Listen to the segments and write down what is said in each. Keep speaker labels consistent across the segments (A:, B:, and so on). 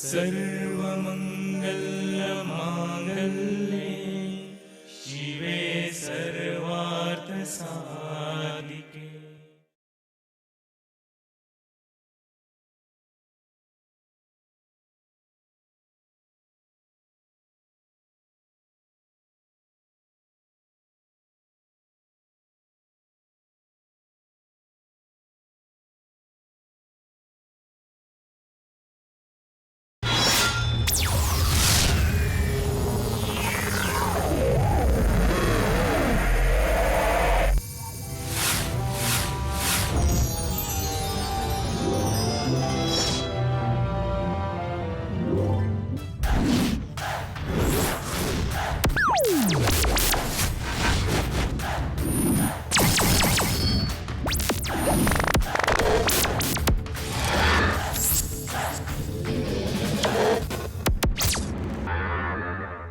A: सर्वमङ्गलमाङ्गल्ये शिवे सर्वार्थसाधिके।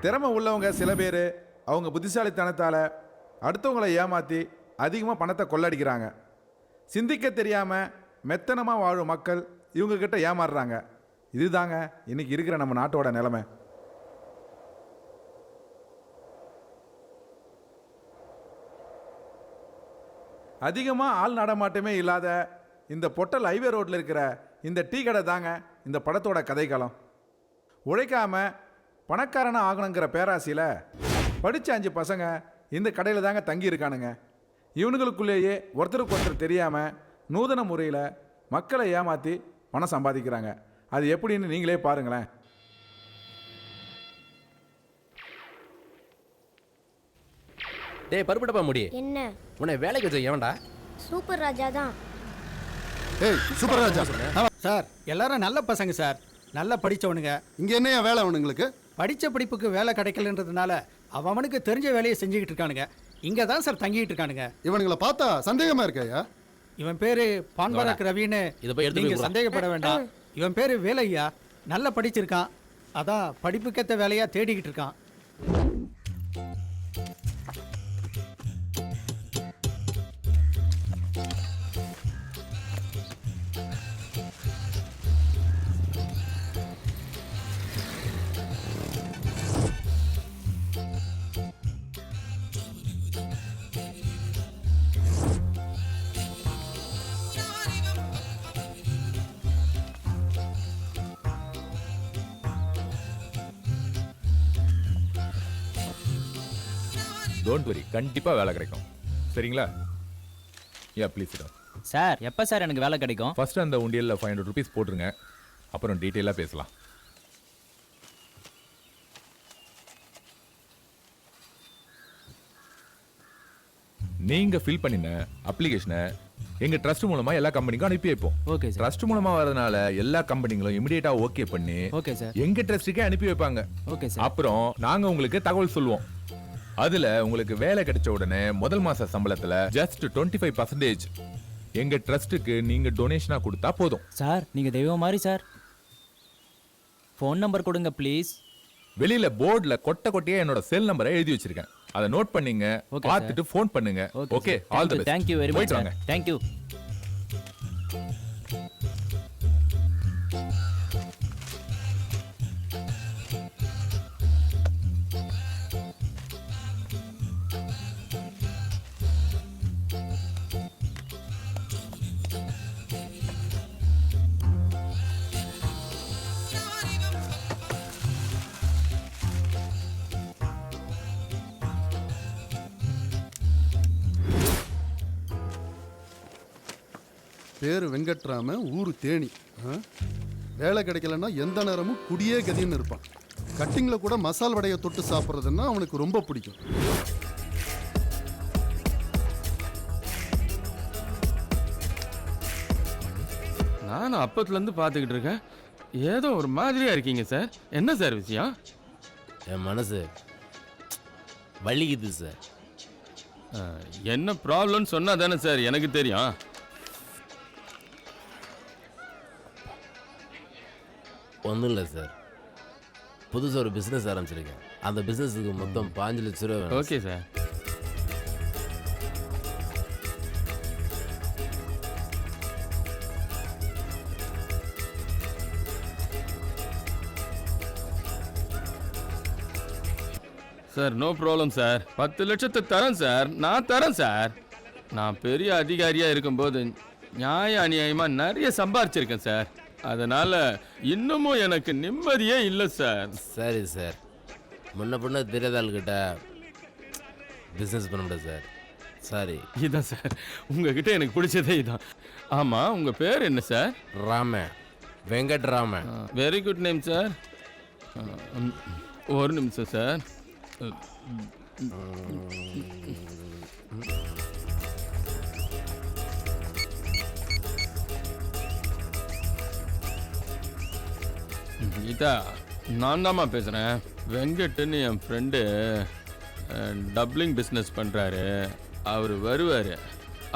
B: திறமை உள்ளவங்க சில பேர் அவங்க புத்திசாலித்தனத்தால் அடுத்தவங்களை ஏமாற்றி அதிகமாக பணத்தை கொள்ளடிக்கிறாங்க. சிந்திக்க தெரியாமல் மெத்தனமாக வாழும் மக்கள் இவங்கக்கிட்ட ஏமாறுறாங்க. இதுதாங்க இன்னைக்கு இருக்கிற நம்ம நாட்டோட நிலைமை. அதிகமாக ஆள் நடமாட்டமே இல்லாத இந்த பொட்டல் ஹைவே ரோட்டில் இருக்கிற இந்த டீ கடை தாங்க இந்த படத்தோட கதைக்களம். உழைக்காமல் பணக்காரனா ஆகணுங்கிற பேராசையில் படித்த 5 பசங்க இந்த கடையில் தாங்க தங்கி இருக்கானுங்க. இவனுங்களுக்குள்ளேயே ஒருத்தருக்கு ஒருத்தர் தெரியாமல் நூதன முறையில் மக்களை ஏமாற்றி பணம் சம்பாதிக்கிறாங்க. அது எப்படின்னு நீங்களே பாருங்களேன்.
C: டேய் பருப்புடப்பா முடி
D: என்ன
C: உன்னை வேலைக்கு வச்ச எவன்டா?
D: சூப்பர் ராஜா தான்.
E: ஏய் சூப்பர் ராஜா
F: சார் எல்லாரும் நல்ல பசங்க சார், நல்லா படித்தவனுங்க.
E: இங்க என்னையா வேலை அவனுங்களுக்கு?
F: படித்த படிப்புக்கு வேலை கிடைக்கலன்றதுனால அவனுக்கு தெரிஞ்ச வேலையை செஞ்சுக்கிட்டு இருக்கானுங்க. இங்கே தான் சார் தங்கிட்டு இருக்கானுங்க.
E: இவனுங்களை பார்த்தா சந்தேகமா இருக்கையா?
F: இவன் பேரு பான்பாரக் ரவின்னு நீங்க சந்தேகப்பட வேண்டாம். இவன் பேரு வேலையா, நல்லா படிச்சிருக்கான். அதான் படிப்புக்கேற்ற வேலையா தேடிக்கிட்டு இருக்கான்.
G: டோன்ட் வரி, கண்டிப்பா வேலை கிடைக்கும். சரிங்களா? யா ப்ளீஸ் சிட்.
H: சார் எப்போ சார் எனக்கு வேலை கிடைக்கும்?
G: ஃபர்ஸ்ட் அந்த உண்டியல்ல 500 rupees போட்டுருங்க, அப்புறம் டீட்டெயிலாக பேசலாம். நீங்க ஃபில் பண்ணின அப்ளிகேஷனை எங்க ட்ரஸ்ட் மூலமா எல்லா கம்பெனிக்கும் அனுப்பி வைப்போம்.
H: Okay sir.
G: ட்ரஸ்ட் மூலமா வரதுனால எல்லா கம்பெனிகளும் இமிடியேட்டா ஓகே பண்ணி
H: ஓகே சார்
G: எங்க ட்ரஸ்ட்டுக்கே அனுப்பி வைப்பாங்க.
H: Okay sir.
G: அப்புறம் நாங்க உங்களுக்கு தகவல் சொல்லுவோம். அதுல உங்களுக்கு வேலை கிடைச்ச உடனே முதல் மாச சம்பளத்துல ஜஸ்ட் 25% எங்க ட்ரஸ்ட்டுக்கு நீங்க டொனேஷனா கொடுத்தா போதும்.
H: சார் நீங்க தெய்வம் மாதிரி சார். ஃபோன் நம்பர் கொடுங்க ப்ளீஸ்.
G: வெளியில போர்டுல கொட்டையா என்னோட செல் நம்பரை எழுதி வச்சிருக்கேன், அதை நோட் பண்ணீங்க, பார்த்துட்டு ஃபோன் பண்ணுங்க. Okay, all the best.
H: Thank you very much. Thank you.
E: பேரு வெங்கட்ராம, ஊரு தேனி. வேலை கிடைக்கலன்னா எந்த நேரமும் குடியே கதின்னு இருப்பான். கட்டிங்ல கூட மசால் வடையை தொட்டு சாப்பிட்றதுன்னா அவனுக்கு ரொம்ப பிடிக்கும்.
I: நானும் அப்பத்துலேருந்து பார்த்துக்கிட்டு இருக்கேன், ஏதோ ஒரு மாதிரியா இருக்கீங்க சார். என்ன சார் விஷயம்?
C: என் மனசு வலிக்குது சார்.
I: என்ன ப்ராப்ளம்னு சொன்னா தானே சார் எனக்கு தெரியும்.
C: ஒன்றும் இல்லை சார், புதுசாக ஒரு பிஸ்னஸ் ஆரம்பிச்சிருக்கேன். அந்த பிஸ்னஸுக்கு மொத்தம் 5 லட்ச ரூபா.
I: Okay sir. Sir no problem sir. 10 லட்சத்தை தரேன் சார். நான் தரேன் சார். நான் பெரிய அதிகாரியா இருக்கும்போது நியாய அநியாயமா நிறைய சம்பாரிச்சிருக்கேன் சார். அதனால இன்னமும் எனக்கு நிம்மதியே இல்லை சார்.
C: சரி சார், முன்ன பின்ன தெரியாத ஆளுகிட்ட பிஸ்னஸ் பண்ண முடியாது சார். சாரி.
I: இதான் சார் உங்ககிட்ட எனக்கு பிடிச்சதே இதான். ஆமா, உங்க பேர் என்ன sir?
C: Raman, Venkat Raman.
I: Very good name sir. ஒரு நிமிஷம் சார். கீதா, நான் தாம்மா பேசுகிறேன். வெங்கட்னு என் ஃப்ரெண்டு டப்ளிங் பிஸ்னஸ் பண்ணுறாரு. அவர் வருவார்.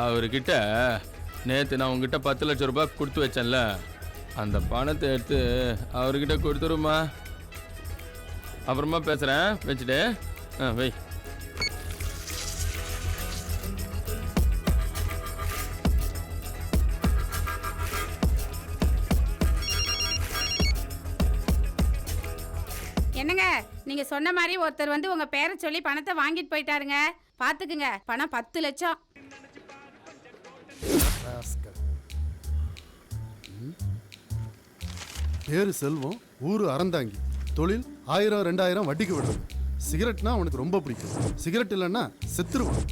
I: அவர்கிட்ட நேற்று நான் உங்ககிட்ட 10 லட்சம் ரூபாய் கொடுத்து வச்சேன்ல, அந்த பணத்தை எடுத்து அவர்கிட்ட கொடுத்துருமா. அப்புறமா பேசுகிறேன், வச்சுட்டு வை.
D: என்னங்க, நீங்க சொன்ன மாதிரி ஒருத்தர் வந்து உங்க பேரை சொல்லி பணத்தை வாங்கிட்டு போயிட்டாருங்க. பாத்துக்குங்க, பணம் 10 லட்சம்.
E: பேரு செல்வம், ஊரு அறந்தாங்கி, தொழில் 1000 2000 வட்டிக்கு விடுறது. சிகரெட்னா அவனுக்கு ரொம்ப பிடிக்கும். சிகரெட் இல்லைன்னா செத்துருவான்.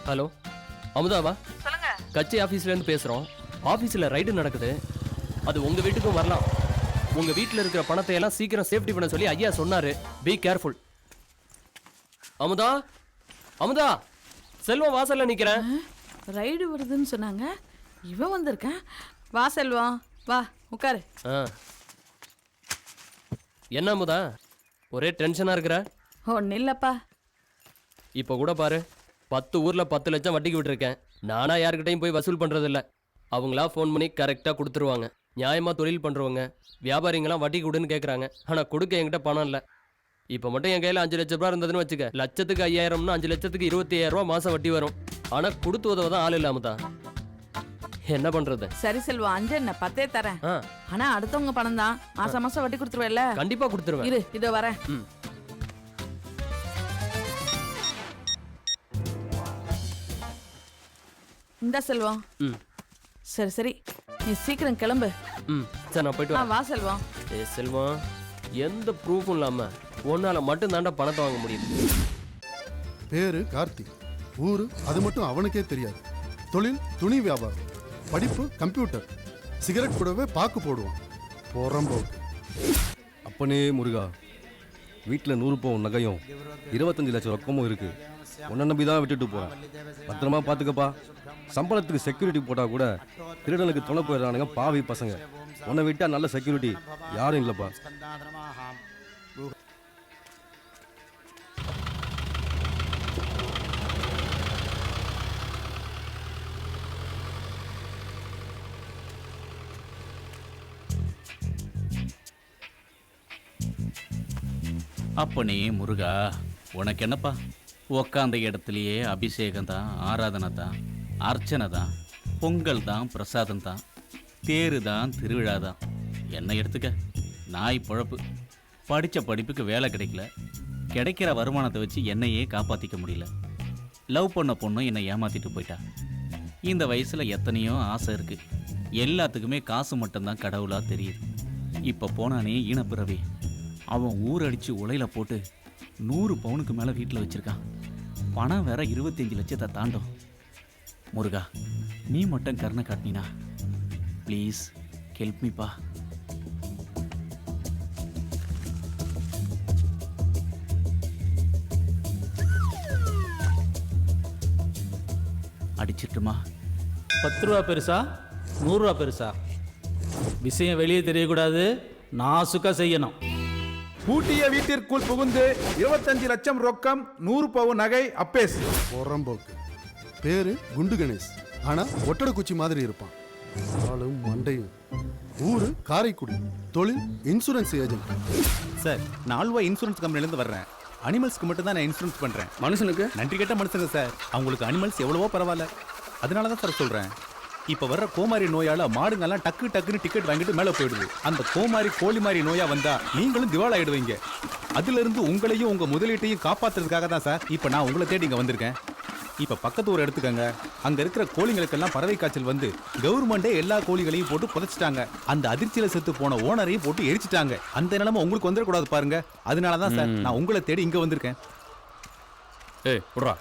J: ஹலோ, அமுதாவா? சொல்லுங்க. கட்சி ஆஃபீஸ்ல இருந்து பேசுறோம். ஆஃபீஸில் ரைடு நடக்குது. அது உங்க வீட்டுக்கும் வரலாம். உங்க வீட்டில் இருக்கிற பணத்தை எல்லாம் சீக்கிரம் சேஃப்டி பண்ண சொல்லி ஐயா சொன்னாரு. Be careful. அமுதா, அமுதா, செல்வம் வாசல்ல நிக்கிறேன்.
K: ரைடு வருதுன்னு சொன்னாங்க. இவன் வந்திருக்கேன். வா செல்வம், வா உட்காரு.
J: என்ன அமுதா, ஒரே டென்ஷனா இருக்கிற?
K: ஒன்னும் இல்லப்பா.
J: இப்போ கூட பாரு, 10 ஊர்ல 10 லட்சம் வட்டிக்கு விட்டுருக்கேன். நானா யாருக்கிட்டையும் போய் வசூல் பண்றதில்ல. அவங்களா ஃபோன் பண்ணி கரெக்டாக கொடுத்துருவாங்க. நியாயமாக தொழில் பண்ணுறவங்க வியாபாரிங்களாம் வட்டிக்கு கொடுன்னு கேட்குறாங்க. ஆனால் கொடுக்க என்கிட்ட பணம் இல்லை. இப்போ மட்டும் என் கையில் 5 லட்ச ரூபா இருந்ததுன்னு வச்சுக்க, லட்சத்துக்கு 5000னா 5 லட்சத்துக்கு 25000 ரூபா மாதம் வட்டி வரும். ஆனால் கொடுத்து உதவ தான் ஆள் இல்லாம தான். என்ன பண்ணுறது?
K: சரி செல்வம், 5 என்ன 10 தரேன். ஆனால் அடுத்தவங்க பணம் தான். மாசம் மாசம் வட்டி கொடுத்துருவேல்ல?
J: கண்டிப்பாக கொடுத்துருவேன்.
K: இரு, இதோ வரேன். இந்த செல்வம். சரி சரி, நீ சீக்கிரம் கிளம்பு.
J: சரி, நான் போயிட்டு
K: வா செல்வம்.
J: செல்வம், எந்த ப்ரூஃபும் இல்லாம உன்னால மட்டும் தாண்டா பணத்தை வாங்க முடியும்.
E: பேரு கார்த்திக், ஊரு அது மட்டும் அவனுக்கே தெரியாது. தொழில் துணி வியாபாரம், படிப்பு கம்ப்யூட்டர், சிகரெட் கூடவே பாக்கு போடுவான். போறம்போக்கு.
L: அப்பனே முருகா, வீட்டில் 100 பவுன் நகையும் 25 லட்சம் ரொக்கமும் இருக்கு. உன்னை நம்பி தான் விட்டுட்டு போறேன். பத்திரமா பார்த்துக்கப்பா. சம்பளத்துக்கு செக்யூரிட்டி போட்டால் கூட திருடனுக்கு துணை போயிடுறானுங்க பாவி பசங்க. உன்னை விட்டா நல்ல செக்யூரிட்டி யாரும் இல்லைப்பா.
A: அப்பனே முருகா, உனக்கு என்னப்பா, உக்காந்த இடத்துலையே அபிஷேகம் தான், ஆராதனை தான், அர்ச்சனை தான், பொங்கல் தான், பிரசாதம் தான், தேரு தான், திருவிழா தான். என்ன எடுத்துக்க, நாய் பொழப்பு. படித்த படிப்புக்கு வேலை கிடைக்கல. கிடைக்கிற வருமானத்தை வச்சு என்னையே காப்பாற்றிக்க முடியல. லவ் பண்ண பொண்ணும் என்னை ஏமாற்றிட்டு போயிட்டா. இந்த வயசில் எத்தனையோ ஆசை இருக்குது. எல்லாத்துக்குமே காசு மட்டும்தான் கடவுளாக தெரியுது. இப்போ போனானே ஈனப்பிறவி, அவன் ஊரடிச்சு உலையில போட்டு 100 பவுனுக்கு மேலே வீட்டில் வச்சுருக்கான். பணம் வேற 25 லட்சத்தை தாண்டும். முருகா, நீ மட்டும் கருணை காட்டினா ப்ளீஸ் ஹெல்ப் மீப்பா. அடிச்சிட்டுமா?
H: 10 ரூபா பெருசா 100 ரூபா பெருசா? விஷயம் வெளியே தெரியக்கூடாது, நாசுக்கா செய்யணும்.
B: பூட்டிய வீட்டிற்குள் புகுந்து 25 லட்சம் ரொக்கம் 100 பவுன் நகை அப்பேஸ்.
E: போறம்போக்கு. பேரு குண்டு கணேஷ், ஆனா ஒட்டட குச்சி மாதிரி இருப்பான். ஆளும் மண்டையும். ஊரு காரைக்குடி, தொழில் இன்சூரன்ஸ் ஏஜென்ட்.
M: சார், நான் ஆல்வா இன்சூரன்ஸ் கம்பெனிலேருந்து வர்றேன். அனிமல்ஸ்க்கு மட்டும் தான் நான் இன்சூரன்ஸ் பண்றேன். மனுஷனுக்கு நன்றி கெட்ட மனுஷங்க சார். அவங்களுக்கு அனிமல்ஸ் எவ்வளவோ பரவாயில்ல. அதனால தான் சார் சொல்றேன். இப்ப வர்ற கோமாரி நோயால மாடுங்கெல்லாம் டக்குன்னு டிக்கெட் வாங்கிட்டு மேல போயிடுது. அந்த கோமாரி கோழி மாதிரி நோயா வந்தா நீங்களும் திவால் ஆயிடுவீங்க. அதுல இருந்து உங்களையும் உங்க முதலீட்டையும் காப்பாத்துறதுக்காக தான் சார் இப்ப நான் உங்களை தேடி இங்க வந்திருக்கேன். இப்ப பக்கத்து ஊர் எடுத்துக்கங்க. அங்க இருக்கிற கோழிங்களுக்கெல்லாம் பறவை காய்ச்சல் வந்து கவர்மெண்டே எல்லா கோழிகளையும் போட்டு புதைச்சிட்டாங்க. அந்த அதிர்ச்சியில செத்து போன ஓனரையும் போட்டு எரிச்சிட்டாங்க. அந்த நிலைமை உங்களுக்கு வந்துடக்கூடாது பாருங்க. அதனாலதான் சார் நான் உங்களை தேடி இங்க வந்திருக்கேன்.
N: ஏய் புட்றா,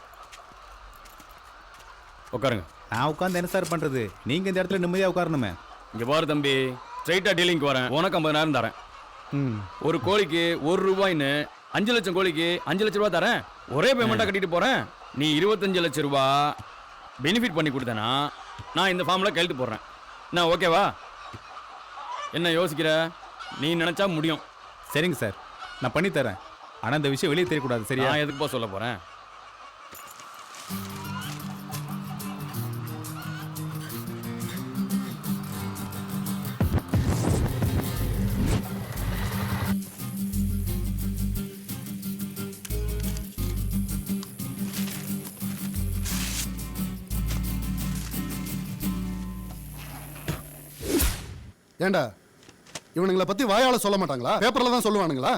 N: உட்காருங்க.
M: நான் உட்காந்து என்ன சார் பண்றது? நீங்க இந்த இடத்துல நிம்மதியா உட்காரணுமே.
N: இங்க பாரு தம்பி, ஸ்ட்ரைட்டா டீலிங்க்கு வரேன். உனக்கு 50,000 தரேன். ஒரு கோழிக்கு ₹1 5 லட்சம் கோழிக்கு 5 லட்ச ரூபா தரேன். ஒரே பேமெண்ட்டாக கட்டிட்டு போகிறேன். நீ 25 லட்ச ரூபா பெனிஃபிட் பண்ணி கொடுத்தேன்னா நான் இந்த ஃபார்மில் கையெழுத்து போடுறேன். நான் ஓகேவா? என்ன யோசிக்கிற? நீ நினச்சா முடியும்.
M: சரிங்க சார், நான் பண்ணி தரேன். ஆனால் இந்த விஷயம் வெளியே தெரியக்கூடாது. சரியா?
N: நான் எதுக்கு சொல்ல போகிறேன்?
E: ஏண்டா இவனுங்களை பத்தி வாயால சொல்ல மாட்டாங்களா? பேப்பர்ல தான் சொல்லுவானுங்களா?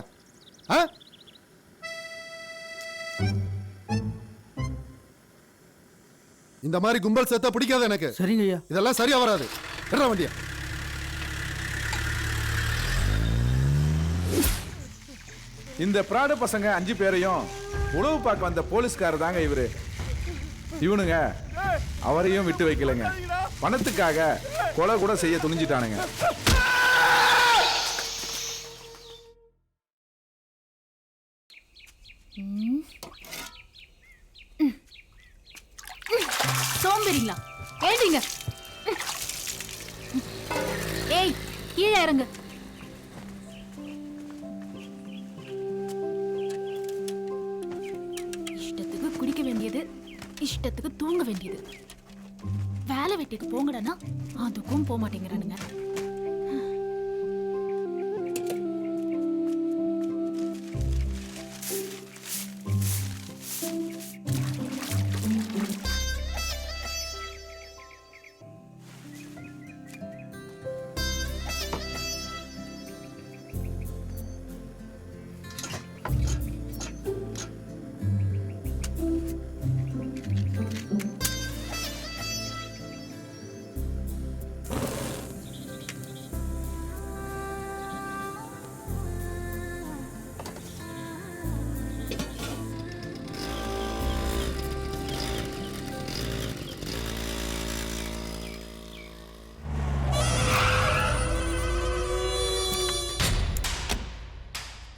E: இந்த மாதிரி கும்பல் சேர்த்தா பிடிக்காது எனக்கு.
F: சரிங்க ஐயா.
E: இதெல்லாம் சரியா வராது. என்ன வண்டியா?
B: இந்த பிராடு பசங்க 5 பேரையும் உளவு பார்க்க வந்த போலீஸ்காரர் தாங்க இவரு. இவனுங்க அவரையும் விட்டு வைக்கலைங்க. பணத்துக்காக கொலை கூட செய்ய துணிஞ்சிட்டானுங்க.
O: சோம்பேறிங்களா? ஏண்டிங்க? ஏய், கீழே இறங்கு. இஷ்டத்துக்கு குடிக்க வேண்டியது, இஷ்டத்துக்கு தூங்க வேண்டியது. வேலை வெட்டிக்கு போங்கடனா அதுக்கும் போக மாட்டேங்கிறானுங்க.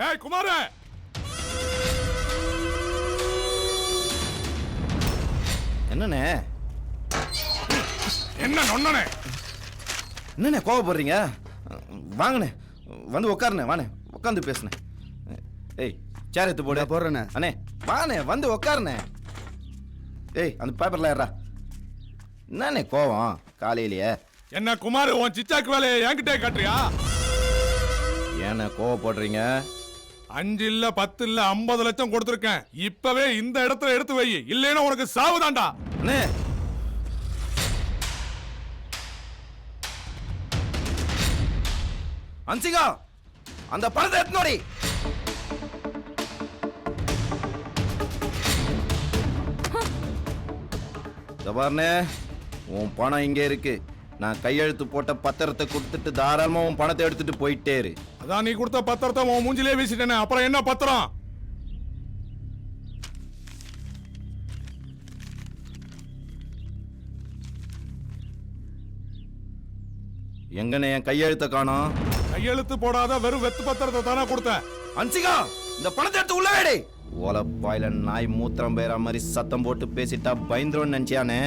G: ஏய் குமார,
P: என்னண்ணே?
G: என்ன நொண்ணனே?
P: என்னண்ணே கோவப்படுறீங்க? வாங்கண்ணே, வந்து உட்காருண்ணே. வாண்ணே, உட்காந்து பேசுனேன். ஏய் சேர் எடுத்து போடு.
E: போடுறேண்ணே.
P: அண்ணே வாண்ணே, வந்து உட்காருண்ணே. ஏய் அந்த பேப்பர்ல ஏறா. என்னண்ணே கோவம் காலையிலேயே?
G: என்ன குமார், உன் சிச்சாக்கு வேலையை என்கிட்டே காட்டுறியா?
P: ஏண்ணே கோவப்படுறீங்க?
G: 5 இல்ல 10 இல்ல 50 லட்சம் கொடுத்திருக்கேன். இப்பவே இந்த இடத்துல எடுத்து வை, இல்லைன்னா உனக்கு சாவுதான்டா.
P: அண்ணே அன்சிகா, அந்த பணத்தை எடுத்து நோடி. பாருண்ணே, உன் பணம் இங்கே இருக்கு. நான் கையெழுத்து போட்ட பத்திரத்தை கொடுத்துட்டு தாராளமா உன் பணத்தை எடுத்துட்டு போயிட்டே இரு.
G: அதான் நீ கொடுத்த பத்திரத்தை உன் மூஞ்சிலே வீசிட்டேனே, அப்புறம் என்ன பத்திரம்?
P: எங்கண்ணே என் கையெழுத்த காணோம்?
G: கையெழுத்து போடாத வெறும் வெத்து பத்திரத்தை தானே கொடுத்தேன்.
P: அன்சிகா, இந்த பணத்தை எடுத்து உள்ள வேடி. ஓலப்பாயில நாய் மூத்திரம் பேர மாதிரி சத்தம் போட்டு பேசிட்டா பயந்துரும் நினைச்சியானே?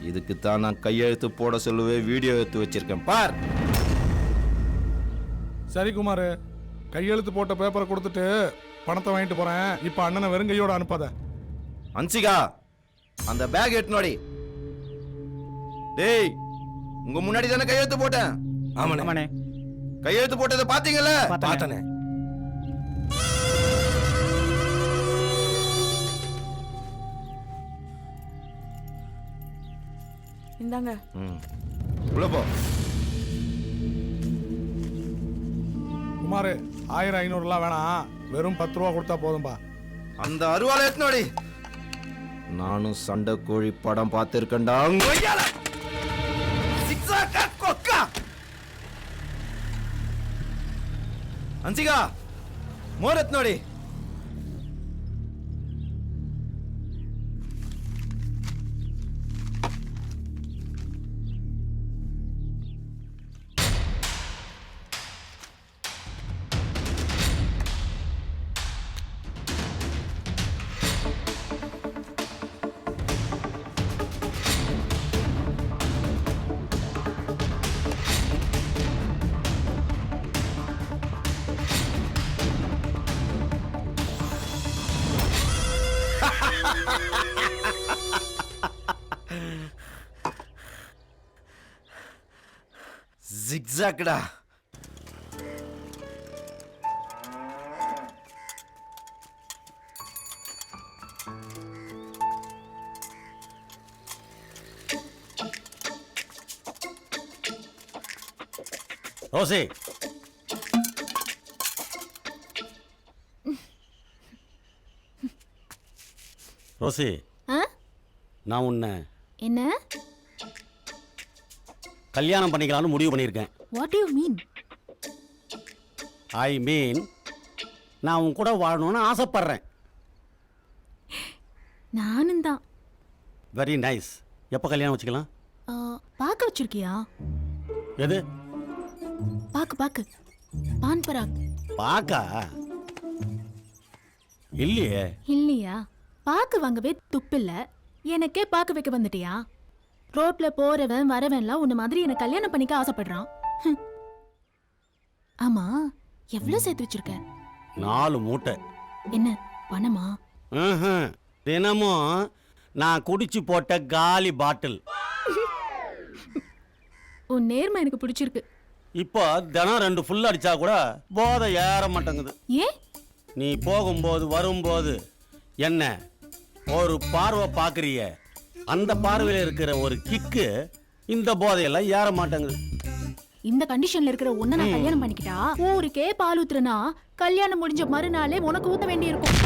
P: இதுக்குத்தான் நான் கையெழுத்து போட சொல்லுவே வீடியோ எடுத்து வச்சிருக்கேன் பார்.
G: சரி குமார், கையெழுத்து போட்ட பேப்பரை கொடுத்துட்டு பணத்தை வாங்கிட்டு போறேன். இப்ப அண்ணனை வெறுங்கையோட அனுப்பாத.
P: அன்சிகா, அந்த பேக் எடுத்துனோடி. டேய், உங்க முன்னாடி தானே கையெழுத்து போட்டேன்.
F: ஆமாண்ணே.
P: கையெழுத்து போட்டதை பாத்தீங்கல்ல?
F: பார்த்தனே.
K: இந்தாங்க.
P: உள்ள போ.
Q: குமார் 1500 வேணாம், வெறும் 10 ரூபா கொடுத்தா போதும்பா.
P: அந்த அருவாளை எத்தனோடி. நானும் சண்டை கோழி படம் பார்த்திருக்கேன்டா. அன்சிகா மோர் எத்தனோடி. ஜிக்ஸாக்டா.
R: ரோசி, ரோசி, நான் உன்னை
O: என்ன
R: கல்யாணம் பண்ணிக்கலாம்னு முடிவு பண்ணியிருக்கேன்.
O: What you mean?
R: ஐ மீன் நான் உன் கூட வாழணும்னு ஆசைப்படுறேன்.
O: நானும் தான்.
R: Very nice. எப்போ கல்யாணம் வச்சுக்கலாம்?
O: பார்க்க வச்சிருக்கியா?
R: எது?
O: பாக்கு பான் பராக்.
R: பாக்கா? இல்லையே.
O: இல்லையா? பாக்கு வாங்கவே துப்பில்ல, எனக்கே பாக்கு வைக்க வந்துட்டியா? ரோட்ல போறவன் வரவன்லாம் உன்ன மாதிரி என்ன கல்யாணம் பண்ணிக்க ஆசைப்படுறான். ஆமா, எவ்வளவு சேர்த்து வச்சிருக்க?
R: 4 மூட்டை.
O: என்ன பணமா?
R: தினமும் நான் குடிச்சு போட்ட காலி பாட்டில்.
O: உன் நேர்மை எனக்கு பிடிச்சிருக்கு.
R: இப்போ தினம் 2 ஃபுல் அடிச்சா கூட போதை ஏற மாட்டேங்குது.
O: ஏன்?
R: நீ போகும்போது வரும்போது என்ன ஒரு பார்வை பார்க்குறிய, அந்த பார்வையில் இருக்கிற ஒரு கிக்கு இந்த போதையெல்லாம் ஏற மாட்டேங்குது.
O: இந்த கண்டிஷன்ல இருக்கிற உன்னை நான் கல்யாணம் பண்ணிக்கிட்டா ஊருக்கே பால் ஊத்துறனா கல்யாணம் முடிஞ்ச மறுநாளே உனக்கு ஊத்த வேண்டி இருக்கும்.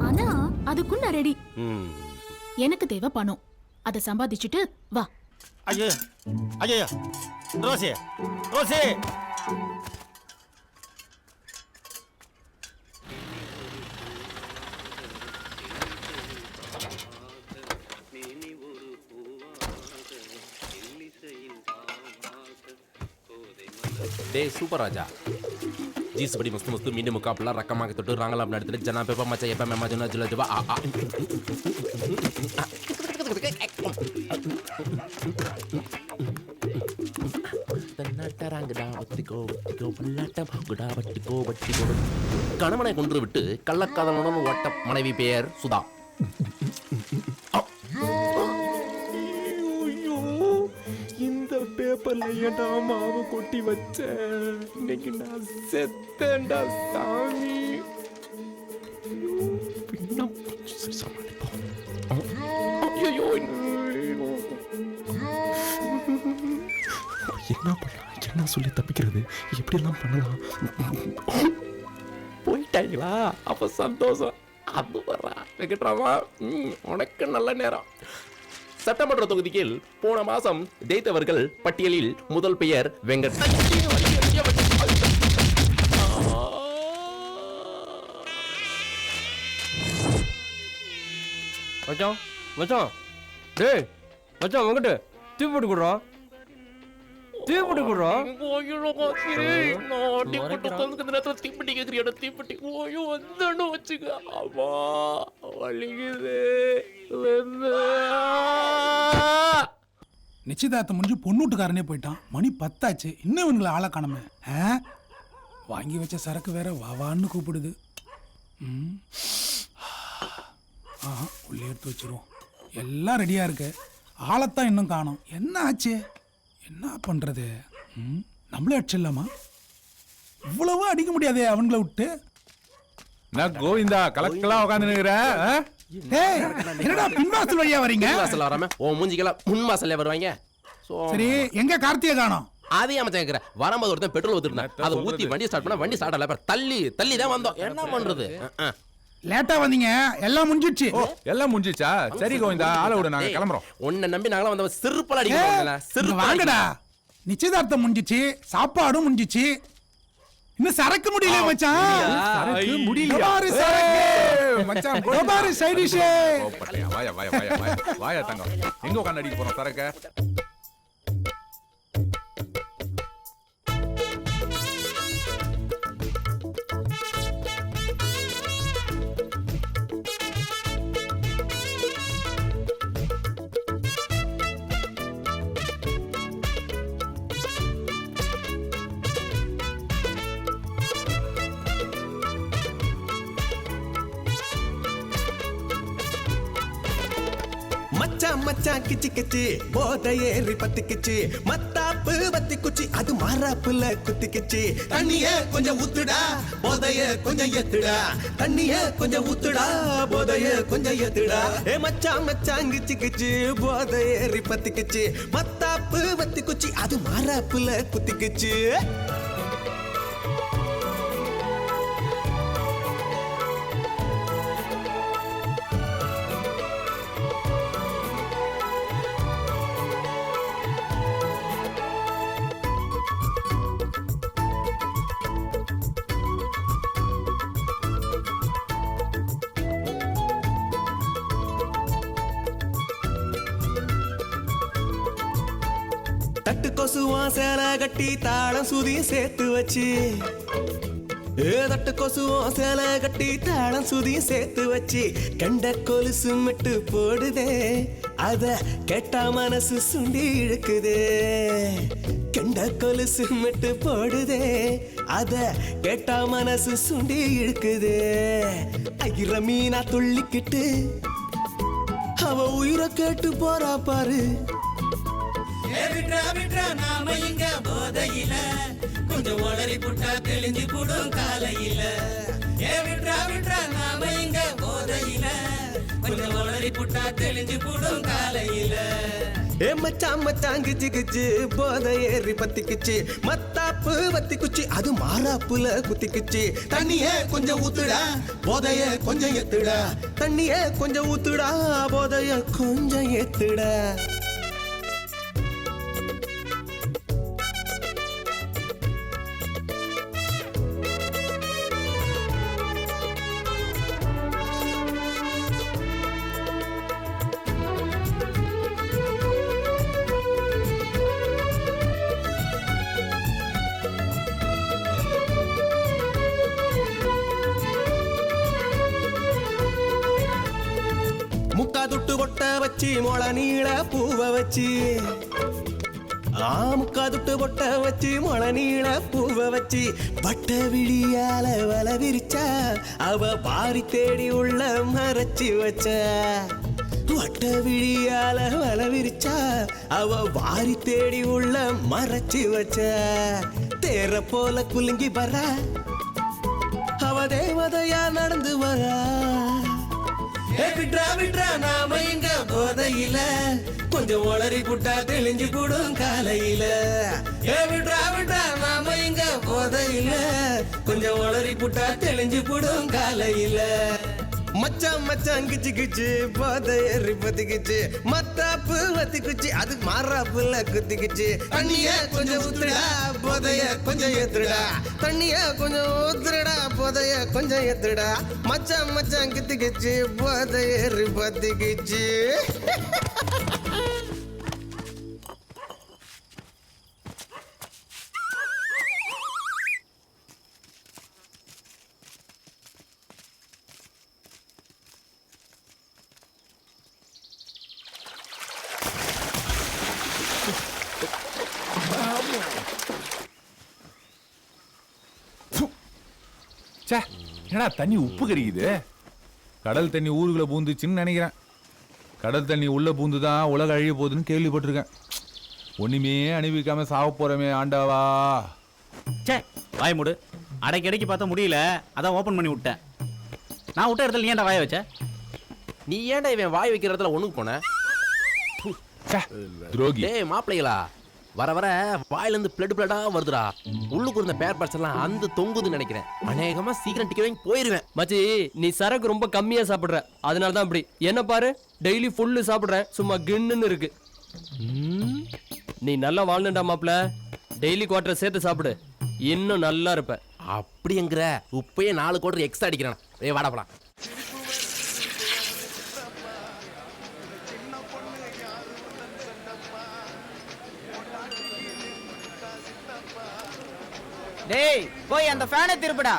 O: ஆனா அதுக்கும் நான் ரெடி. எனக்கு தேவை பணம், அதை சம்பாதிச்சுட்டு வா.
R: ஐயோ ஐயோ, ரோசி ரோசி,
C: டே சூப்பர் ராஜா. ஜீஸ் படி மஸ்து மஸ்து மீண்டும் முக்காப்பில் ரக்கமாக தொட்டு ராங்கலாம் எடுத்துட்டு ஜனா பேப்பா மச்சா எப்போ மேமா ஜுனா ஜுலா ஜுவா ஆ கணவனை கொன்று விட்டு கள்ளக்காதலுடன் ஓட்ட மனைவி பெயர் சுதா.
I: இந்த பேப்பர்ல ஏன்டா மாவு கொட்டி வச்ச? இன்னைக்கு நான் செத்தேன்டா சாமி. ஐயோ, என்ன பண்ணலாம், என்ன சொல்லி தப்பிக்கிறது, எப்படியெல்லாம் பண்ணலாம்? போயிட்டாங்களா? அப்ப சந்தோஷம். அது வரா வெங்கட்ராமா, உனக்கு நல்ல நேரம். சட்டமன்ற தொகுதியில் போன மாசம் ஜெயித்தவர்கள் பட்டியலில் முதல் பெயர் வெங்கட்.
J: மச்சான் மச்சான், டேய் மச்சான், வெங்கட் தீ போட்டு கொடுறோம், தீ போட்டு கொடுறோம்.
C: தீப்பெட்டி கேட்குறியோட தீப்பெட்டி ஓயோ வந்தானு வச்சுக்க. அம்மா வலிக்குது.
Q: நிச்சயதார்த்தம் முடிஞ்சு பொண்ணூட்டுக்காரனே போயிட்டான். மணி 10 ஆச்சு, இன்னும் இவனுங்களை ஆளை காணாம. வாங்கி வச்ச சரக்கு வேற வாவான்னு கூப்பிடுது. உள்ளே எடுத்து வச்சிருவோம். எல்லாம் ரெடியா இருக்கு, ஆளைத்தான் இன்னும் காணோம். என்ன ஆச்சு, என்ன பண்றது? நம்மளே அடிச்சிடலாமா? இவ்வளவா அடிக்க முடியாதே அவங்கள விட்டு.
G: நான் கோவிந்தா கலக்கெல்லாம் உட்காந்து நிற்கிற.
Q: ஏய் என்னடா பின்வாசல் வழியா வரீங்க?
C: வாசல்ல வராம உன் மூஞ்சிக்கெல்லாம் முன் வாசல்ல வருவாங்க.
Q: சரி எங்க கார்த்தியை காணோம்?
C: அதே அமைச்சா கேக்குறேன். வரும்போது ஒருத்தன் பெட்ரோல் ஊத்திருந்தான். அதை ஊத்தி வண்டி ஸ்டார்ட் பண்ணா வண்டி ஸ்டார்ட் ஆகல. தள்ளி தள்ளி தான் வந்தோம். என்ன பண்றது?
Q: லேட்டா வந்தீங்க, எல்லாம் முடிஞ்சிடுச்சு.
G: எல்லாம் முடிஞ்சிச்சா? சரி கோவிந்தா, ஆளை விடு, நாங்க கிளம்புறோம்.
C: உன்னை நம்பி நாங்களாம் வந்த சிறுப்பல அடிக்கிறோம்.
Q: இங்க வாங்கடா. நிச்சயதார்த்தம் முடிஞ்சிச்சு, சாப்பாடும் முடிஞ்சிச்சு. இன்னும் சரக்கு முடியல மச்சான்.
G: சரக்கு முடியல.
Q: பாரு சரக்கு.
G: மச்சான்
Q: பாரு சைடு டிஷ்.
G: வாயா வாயா வாயா வாயா வாயா தங்கம். எங்க உட்கார்ந்து அடிக்க போறோம் சரக்கு?
S: மச்சான் மச்சான் கிச்சி கிச்சி போதை ஏறி பத்திக்கிச்சு மத்தாப்பு வத்தி குச்சி அது மாறாப்புல குத்திக்கிச்சு தண்ணிய கொஞ்சம் ஊத்துடா போதைய கொஞ்சம் ஏத்துடா தண்ணிய கொஞ்சம் ஊத்துடா போதைய கொஞ்சம் ஏத்துடா ஏ மச்சான் மச்சான் கிச்சி கிச்சி போதை ஏறி பத்திக்கிச்சு மத்தாப்பு வத்தி குச்சி அது மாறாப்புல குத்திக்கிச்சு தட்டு கொசுவான் சேலை கட்டி தாளம் சுதியும் சேர்த்து வச்சு தட்டு கொசுவான் சேலை கட்டி தாளம் சுதியும் சேர்த்து வச்சு கண்ட கொலுசு மிட்டு போடுதே அத கேட்டா மனசு சுண்டி இழுக்குதே கண்ட கொலுசு மிட்டு போடுதே அத கேட்டா மனசு சுண்டி இழுக்குதே ஐர மீனா துள்ளிக்கிட்டு அவ உயிரை கேட்டு போறா பாரு நாம இங்க போதையில கொஞ்சம் ஒளரி புட்டா தெளிஞ்சு போடும் காலையில நாம இங்க போதையில கொஞ்சம் ஒளரி புட்டா தெளிஞ்சு போடும் காலையில ஏ மச்சான் மச்சான் கிச்சு கிச்சு போதை ஏறி பத்திக்குச்சு மத்தாப்பு வத்தி குச்சி அது மாறாப்புல குத்திக்குச்சு தண்ணிய கொஞ்சம் ஊத்துடா போதைய கொஞ்சம் ஏத்துடா தண்ணிய கொஞ்சம் ஊத்துடா போதைய கொஞ்சம் ஏத்துடா முக்கா துட்டு கொட்ட வச்சு மொள நீள பூவ வச்சு முக்கா துட்டு கொட்ட வச்சு மொள நீள பூவ வச்சு வட்ட விழியால வல விரிச்சா அவ பாரி தேடி உள்ள மறைச்சி வச்ச வட்ட விழியால வல விரிச்சா அவ வாரி தேடி உள்ள மறைச்சி வச்ச தேர போல குலுங்கி வர அவ தேவதையா நடந்து வரா விட்ரா விட்ரா நாம இங்க போதையில கொஞ்சம் ஒளரி புட்டா தெளிஞ்சு போடும் காலையில விட்ரா விட்ரா நாம இங்க போதையில கொஞ்சம் ஒளரி புட்டா தெளிஞ்சு போடும் காலையில மச்சான் மச்சான் கிச்சு கிச்சு போதை ஏறி பத்திக்கிச்சு மத்தாப்பு வத்தி குச்சி அது மாறாப்புல குத்திக்கிச்சு தண்ணிய கொஞ்சம் ஊத்துடா போதைய கொஞ்சம் ஏத்துடா தண்ணிய கொஞ்சம் ஊத்துடா போதைய கொஞ்சம் ஏத்துடா மச்சான் மச்சான் கித்து கிச்சு போதை ஏறி பத்திக்கிச்சு
G: என்னடா தண்ணி உப்பு கறிக்குது? கடல் தண்ணி ஊருக்குள்ள பூந்துச்சுன்னு நினைக்கிறேன். கடல் தண்ணி உள்ள பூந்துதான் உலக அழிய போகுதுன்னு கேள்விப்பட்டிருக்கேன். ஒண்ணுமே அனுபவிக்காம சாவ போறமே ஆண்டாவா.
A: சே வாய மூடு. அடைக்கடைக்கு பார்த்தா முடியல, அதான் ஓப்பன் பண்ணி விட்டேன். நான் விட்ட இடத்துல நீ ஏன்டா வாய வச்ச?
C: நீ ஏன்டா இவன் வாய் வைக்கிற இடத்துல ஒண்ணுக்கு போன
G: துரோகி.
C: டேய் மாப்பிள்ளைகளா, வர வர வாயிலிருந்து பிளட்டா வருதுடா. உள்ளுக்கு இருந்த பேர் பார்ட்ஸ் எல்லாம் அந்த தொங்குதுன்னு நினைக்கிறேன். அநேகமா சீக்கிரம் டிக்கெட் வாங்கி போயிருவேன்.
J: மச்சி நீ சரக்கு ரொம்ப கம்மியா சாப்பிடுற, அதனால தான் அப்படி. என்ன பாரு, டெய்லி ஃபுல்லு சாப்பிடுறேன், சும்மா கிண்ணுன்னு இருக்கு. நீ நல்லா வாழ்ந்துடா மாப்ள, டெய்லி குவார்டர் சேர்த்து சாப்பிடு, இன்னும் நல்லா இருப்ப.
C: அப்படிங்கிற உப்பையே 4 குவார்டர் எக்ஸ்ட்ரா அடிக்கிறான். ஏய் வாடா போலாம்.
T: டேய் போய் அந்த ஃபேனை திருப்புடா.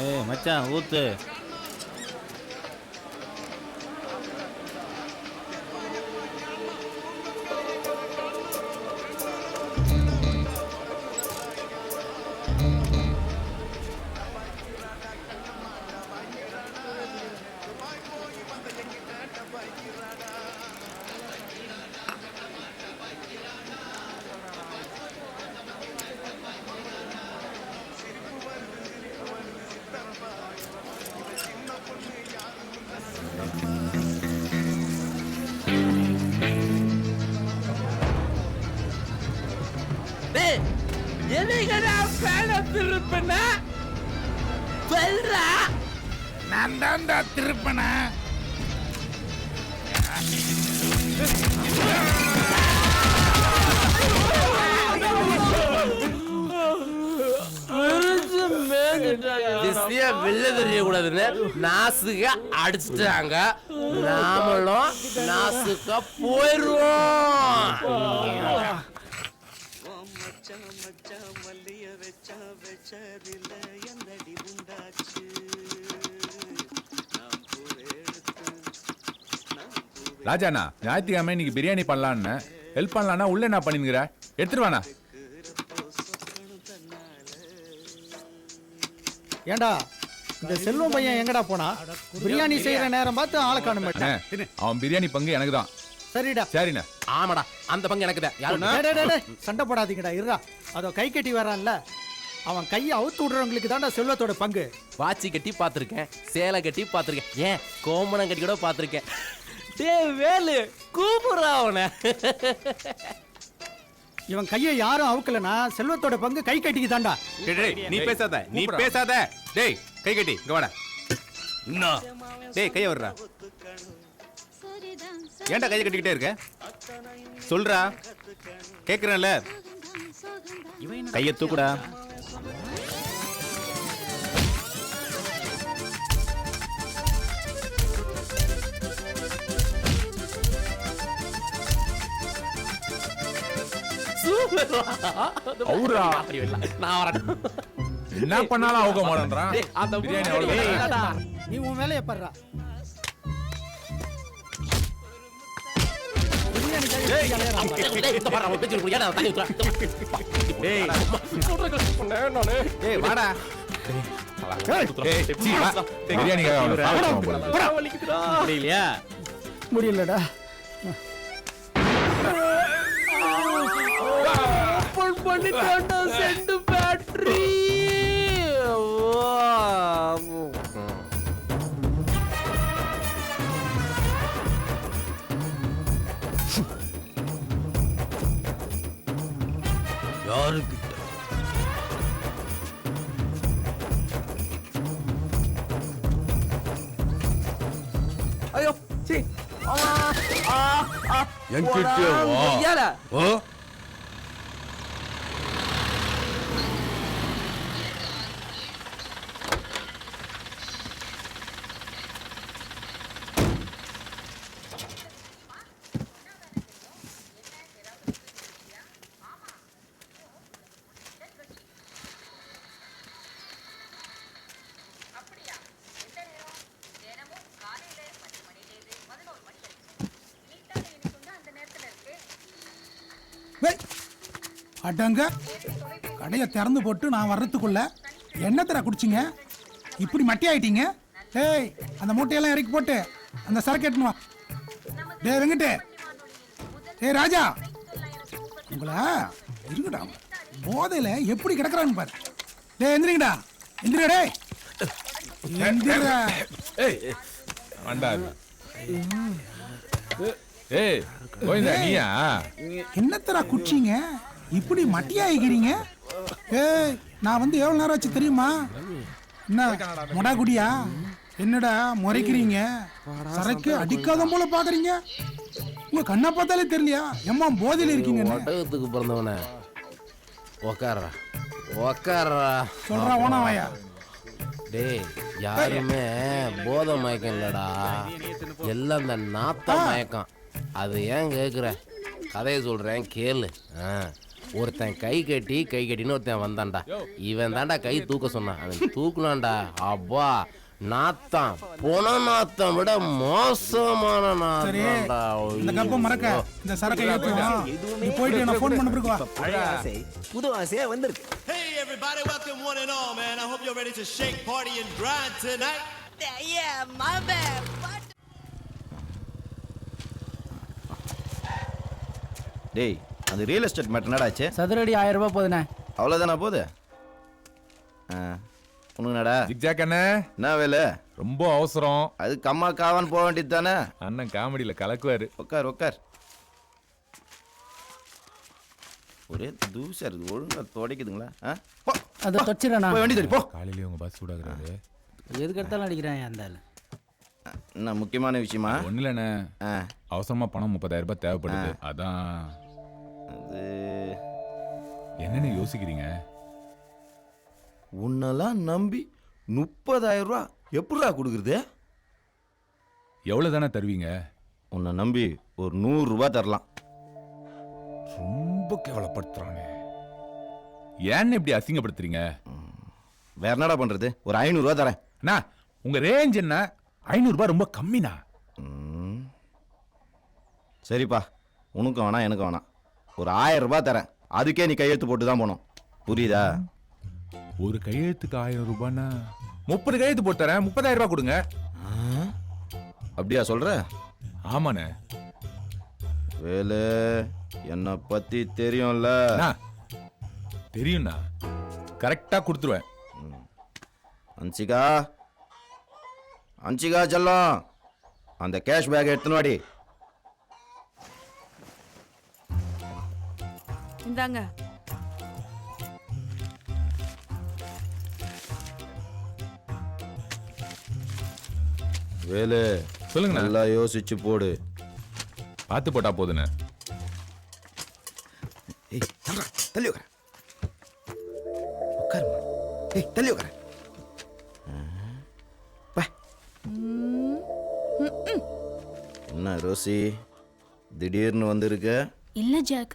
H: ஏய் மச்சான் ஊத்து.
Q: நான் தான்டா திருப்பன.
C: வெளில தெரியக்கூடாதுன்னு நாசுக அடிச்சுட்டாங்க. நாமளும் நாசுக்கா போயிருவோம்.
G: ராஜாண்ணா, ஞாயிற்றுக்கிழமை இன்னைக்கு பிரியாணி பண்ணலான்னு ஹெல்ப் பண்ணலான்னா உள்ள என்ன பண்ணிருக்கிற? எடுத்துட்டு வாண்ணா.
F: ஏண்டா இந்த செல்வம் பையன் எங்கடா போனா? பிரியாணி செய்யற நேரம் பார்த்து ஆளை காண மாட்டேன்.
G: அவன் பிரியாணி பங்கு எனக்கு தான்.
F: சரிடா.
G: சரிண்ணா.
C: ஆமாடா, அந்த பங்கு எனக்கு தான்.
F: சண்டை போடாதீங்கடா, இருடா. அதோ கை கட்டி வரான்ல, அவன் கையை அவுத்து விடுறவங்களுக்கு தான்டா செல்வத்தோட பங்கு.
C: வாட்சி கட்டி பார்த்துருக்கேன், சேலை கட்டி பார்த்துருக்கேன், ஏன் கோமணம் கட்டி கூட பார்த்துருக்கேன். டேய் வேலு, கூப்பிடுறா அவனை.
F: இவன் கையை யாரும் அவுக்கலனா செல்வத்தோட பங்கு கை கட்டிக்கு தாண்டா.
M: நீ பேசாத, நீ பேசாத. டேய் கை கட்டி இங்க வாடா. டேய் கைய வர்றா. ஏன்டா கையை கட்டிக்கிட்டே இருக்க? சொல்றா, கேக்குறேன்ல. கையை தூக்குடா.
G: என்ன பண்ணாலும் அவுக்க மாட்டேன்றான்.
F: நீ உன் வேலையை பாருடா.
M: வாடா.
F: முடியலடா.
C: பண்ணிட்டான்டா செண்டு ஃபேக்டரி.
S: யாருக்கு
C: ஐயோ சி
S: என்கிட்ட வா. ஓ
Q: அடங்க, கடையை திறந்து போட்டு நான் வர்றதுக்குள்ள என்னத்தர குடிச்சிங்க? இப்படி மட்டி ஆயிட்டீங்க. டேய் அந்த மூட்டையெல்லாம் இறக்கி போட்டு அந்த சரக்கு எடுத்துன்னு வா. டேய் வெங்கட்டு, டேய் ராஜா, உங்களா இருங்கடா, போதையில எப்படி கிடக்குறான்னு பாரு. டேய் எந்திரிங்கடா, எந்திரிடா. டேய் எந்திரா.
G: ஏய் வேண்டாம். ஏய் கோவிந்தா நீயா?
Q: என்னத்தரா குடிச்சீங்க இப்படி மட்டியாயிக்கிறீங்க? ஏய் நான் வந்து எவ்வளவு நேரம் ஆச்சு தெரியுமா? என்ன மொடா குடியா? என்னடா முறைக்கிறீங்க? சரக்கு அடிக்காத போல பாக்குறீங்க. உங்க கண்ணை பார்த்தாலே தெரியலையா எம்மா போதையில இருக்கீங்க?
C: ஒட்டகத்துக்கு பிறந்தவன உக்காரா உக்காரா
Q: சொல்றா ஓனாவாயா?
C: டேய் யாருமே போதை மயக்கம் இல்லடா, எல்லாம் இந்த நாத்த மயக்கம். அது ஏன் கேட்குற? கதையை சொல்கிறேன் கேளு. ஒருத்தன் கை கட்டின்னு ஒருத்தன் வந்தான்டா. இவன் தாண்டா கை தூக்க சொன்னான். அவன் தூக்குனான்டா. அப்பா நாத்தம் பொன நாத்தம் விட மோசமான நாத்தம்டா.
Q: இந்த கப்ப மறக்க இந்த சரக்கை ஏத்துவோம். நீ போயிட்டு நான் ஃபோன் பண்ண பிறகு வா.
S: புது ஆசையா வந்திருக்கு.
U: Hey everybody, welcome one and all, man. I hope you're ready to shake, party and grind tonight.
K: Yeah, my bad.
P: டேய் அந்த ரியல் எஸ்டேட் மேட்டர் என்னடாச்சு?
F: சதுரடி 1000 ரூபாய் போதுண்ணே.
P: அவ்வளோதானா போகுது? உனக்குனடா
G: ஜிக்ஜாக் அண்ணே
P: என்ன வேலை?
G: ரொம்ப அவசரம்.
P: அது கம்மா காவான்னு போக வேண்டியது தானே?
G: அண்ணன் காமெடியில் கலக்குவாரு.
P: உட்கார். ஒரே தூசா இருக்கு, ஒழுங்கா துடைக்குதுங்களா?
F: அதை தொச்சிடண்ணா.
P: வண்டி தடி போ.
G: காலையிலேயே உங்க பஸ் விடாது.
F: எதுக்கு எடுத்தாலும் அடிக்கிறேன் அந்த
P: என்ன முக்கியமான விஷயமா?
G: ஒன்றும் இல்லைண்ணே, அவசரமா பணம் 30,000 ரூபாய் தேவைப்படுது. அதான்.
P: அது
G: என்னன்னு யோசிக்கிறீங்க?
P: உன்னெல்லாம் நம்பி 30,000 ரூபா எப்படிடா கொடுக்குறது?
G: எவ்வளோ தானே தருவீங்க?
P: உன்னை நம்பி ஒரு 100 ரூபா தரலாம்.
G: ரொம்ப கேவலப்படுத்துறானே. ஏன்னு இப்படி அசிங்கப்படுத்துறீங்க?
P: வேற என்னடா பண்றது? ஒரு 500 ரூபா தரேன்.
G: அண்ணா உங்க ரேஞ்ச் என்ன? 500 ரூபாய் ரொம்ப கம்மிண்ணா.
P: சரிப்பா, உனக்கும் வேணாம் எனக்கும் வேணாம். ஒரு 1000 ரூபாய் தரேன். அதுக்கே நீ கையெழுத்து போட்டு தான் போகணும். புரியுதா?
G: ஒரு கையெழுத்துக்கு 1000 ரூபாய்னா 30 கையெழுத்து போட்டு தரேன். 30,000 ரூபாய் கொடுங்க.
P: அப்படியா சொல்ற?
G: ஆமாண்ணே.
P: வேலு என்னை பத்தி தெரியும்ல?
G: தெரியும்ண்ணா, கரெக்டா கொடுத்துருவேன்.
P: அன்சிகா செல்லம், அந்த கேஷ் பேக் எடுத்துன்னு வாடி.
K: இந்தாங்க.
P: வேலு
G: சொல்லுங்க.
P: நல்லா யோசிச்சு போடு.
G: பார்த்து போட்டா போதுண்ணே.
P: தள்ளி உட்கார. தள்ளி உட்கார. என்ன ரோசி திடீர்னு வந்திருக்க?
O: இல்ல ஜாக்,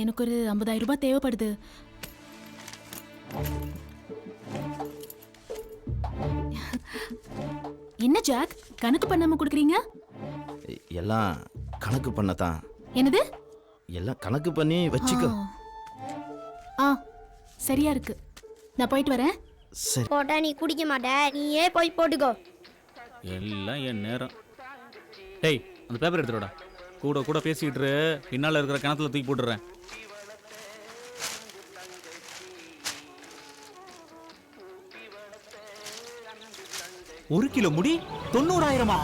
O: எனக்கு ஒரு 50,000 ரூபாய் தேவைப்படுது. என்ன ஜாக் கணக்கு பண்ணாம கொடுக்குறீங்க?
P: எல்லாம் கணக்கு பண்ணதான்.
O: என்னது?
P: எல்லாம் கணக்கு பண்ணி வச்சுக்கோ.
O: சரியா இருக்கு, நான் போயிட்டு வரேன்.
P: சரி.
V: போட்டா நீ குடிக்க மாட்ட, நீயே போய் போட்டுக்கோ.
A: எல்லாம் என் நேரம். டேய் அந்த பேப்பர் எடுத்துடா. கூட கூட பேசிக்கிட்டு பின்னால் இருக்கிற கிணத்துல தூக்கி போட்டுறேன்.
H: ஒரு கிலோ முடி 90,000?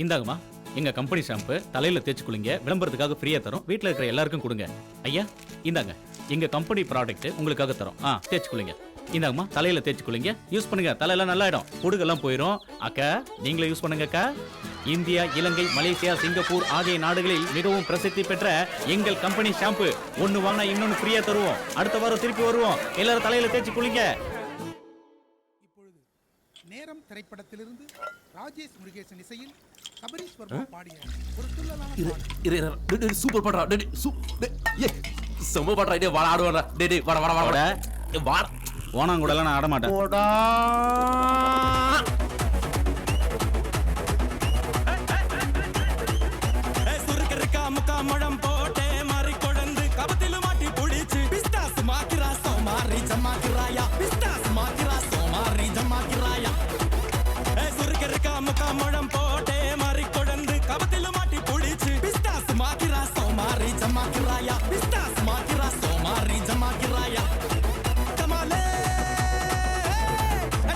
A: இந்தாங்கம்மா, எங்க கம்பெனி ஷாம்பு தலையில தேய்ச்சி குளிங்க. விளம்பரத்துக்காக ஃப்ரீயா தரோம். வீட்டில் இருக்கிற எல்லாருக்கும் கொடுங்க. ஐயா இந்தாங்க, எங்க கம்பெனி ப்ராடக்ட் உங்களுக்காக தரோம். தேய்ச்சி குளிங்க. இந்தாங்கம்மா, தலையில தேய்ச்சி குளிங்க. யூஸ் பண்ணுங்க, தலையெல்லாம் நல்லாயிடும், பொடுகெல்லாம் போயிடும். அக்கா நீங்களே யூஸ் பண்ணுங்க அக்கா. இந்தியா, இலங்கை, மலேசியா, சிங்கப்பூர் ஆகிய நாடுகளில் மிகவும் பிரசித்தி பெற்ற எங்கள் கம்பெனி ஷாம்பு. ஒன்று வாங்கினா இன்னொன்று ஃப்ரீயா தருவோம். அடுத்த வாரம் திருப்பி வருவோம். எல்லாரும் தலையில தேய்ச்சி குளிங்க.
Q: நேரம் திரைப்படத்திலிருந்து ராஜேஷ் முருகேசன் இசையில் கபரீஷ் வர்மா பாடிய ஒரு துள்ளலான
C: சூப்பர் பண்றா. செம்ம பண்றா. டேய் வாடா ஆடுவாடா. டேய் வாடா வாடா வாடா. வாடா.
A: ஓனாங்க கூட எல்லாம் நான் ஆட மாட்டேன்.
C: போடா.
S: முழம் போட்டே மாறி கொழுந்து கபத்தில மாட்டி புடிச்சு பிஸ்தாஸ் மாக்கிரா சோமாரி ஜமாக்கிராயா. பிஸ்தாஸ் மாக்கிரா சோமாரி ஜமாக்கிராயா. சுருக்கருக்கா முக்கா முழம் போட்டே மாறி கொழுந்து கபத்தில மாட்டி புடிச்சு பிஸ்தாஸ் மாக்கிரா சோமாரி ஜமாக்கிராயா. பிஸ்தாஸ் மாக்கிரா சோமாரி ஜமாக்கிராயா. கமாலே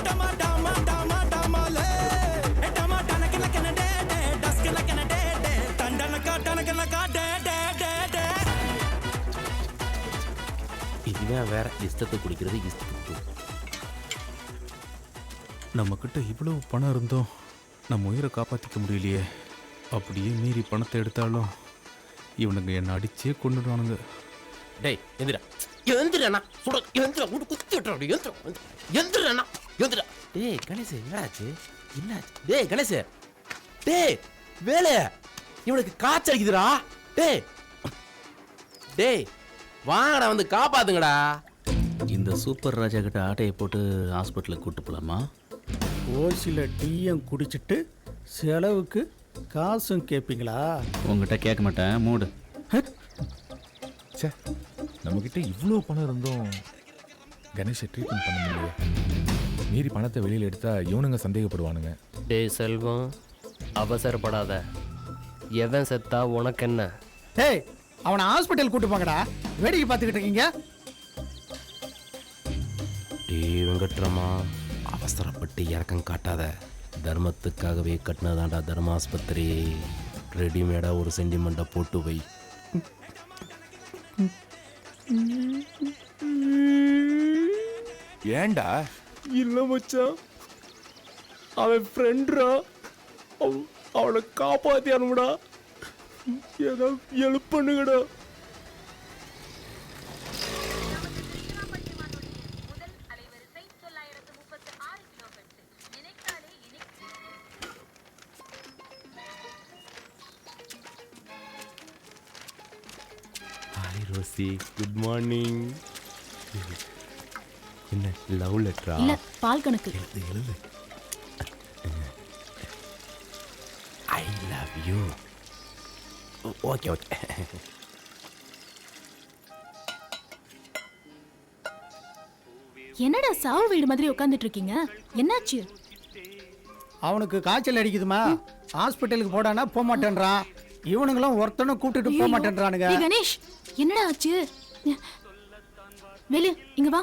S: டமா டமா டமா
C: இதுதான் வேற இஷ்டத்தை குடிக்கிறது இஷ்டத்துக்கு.
M: நம்மக்கிட்ட இவ்வளவு பணம் இருந்தோம் நம்ம உயிரை காப்பாற்றிக்க முடியலையே. அப்படியே மீறி பணத்தை எடுத்தாலும் இவனுங்க என்னை அடிச்சே கொண்டுடுவானுங்க.
C: டேய் எந்திரா எந்திரண்ணா சுட எந்திரா விட்டு குத்தி விட்டுற அப்படி எந்திரண்ணா எந்திரா. டேய் கணேஷ் என்னாச்சு என்னாச்சு? டேய் கணேஷ் டேய் வேலை இவனுக்கு காய்ச்சல் அடிக்குதுடா. டேய் டேய் வாங்கடா வந்து காப்பாத்துங்கடா.
A: இந்த சூப்பர் ராஜா கிட்ட ஆட்டையை போட்டு ஹாஸ்பிட்டலுக்கு கூட்டு போலாமா?
F: ஓசியில் டீயும் குடிச்சிட்டு செலவுக்கு காசும் கேட்பீங்களா?
A: உங்ககிட்ட கேட்க மாட்டேன், மூடு.
G: சே, நம்மக்கிட்ட இவ்வளோ பணம் இருந்தும் கணேஷை ட்ரீட்மெண்ட் பண்ண முடியல. மீறி பணத்தை வெளியில் எடுத்தா இவனுங்க சந்தேகப்படுவானுங்க.
J: டேய் செல்வம், அவசரப்படாத. எவன் செத்தா உனக்கு என்ன?
F: டேய் அவனை ஹாஸ்பிட்டல் கூட்டு போங்கடா. வேடிக்கை பார்த்துக்கிட்டு இருக்கீங்க.
C: டேய் வெங்கட்ராமா, அவசரப்பட்டு இறக்கம் காட்டாத. தர்மத்துக்காகவே கட்டினதாண்டா தர்மாஸ்பத்திரி. ரெடிமேடாக ஒரு சென்டிமெண்ட்டை போட்டு வை.
G: ஏண்டா?
I: இல்லை மச்சான், அவன் ஃப்ரெண்ட்ரா. அவனை காப்பாற்றி அனுப்புடா. ஏதோ ஹெல்ப் பண்ணுங்கடா.
C: Hi Rosie, good morning. என்ன லவ் லெட்டரா?
O: இல்ல பால் கணக்கு.
C: எழுது. I love you. Okay okay.
O: என்னடா சாவு வீடு மாதிரி உட்காந்துட்டு இருக்கீங்க? என்னாச்சு?
F: அவனுக்கு காய்ச்சல் அடிக்குதுமா, ஹாஸ்பிட்டலுக்கு போடானா போக மாட்டேன்றான். இவனுங்களும் ஒருத்தனும் கூட்டிட்டு போக மாட்டேன்றானுங்க.
O: ஏய் கணேஷ், என்னடா ஆச்சு? வெளிய இங்க வா.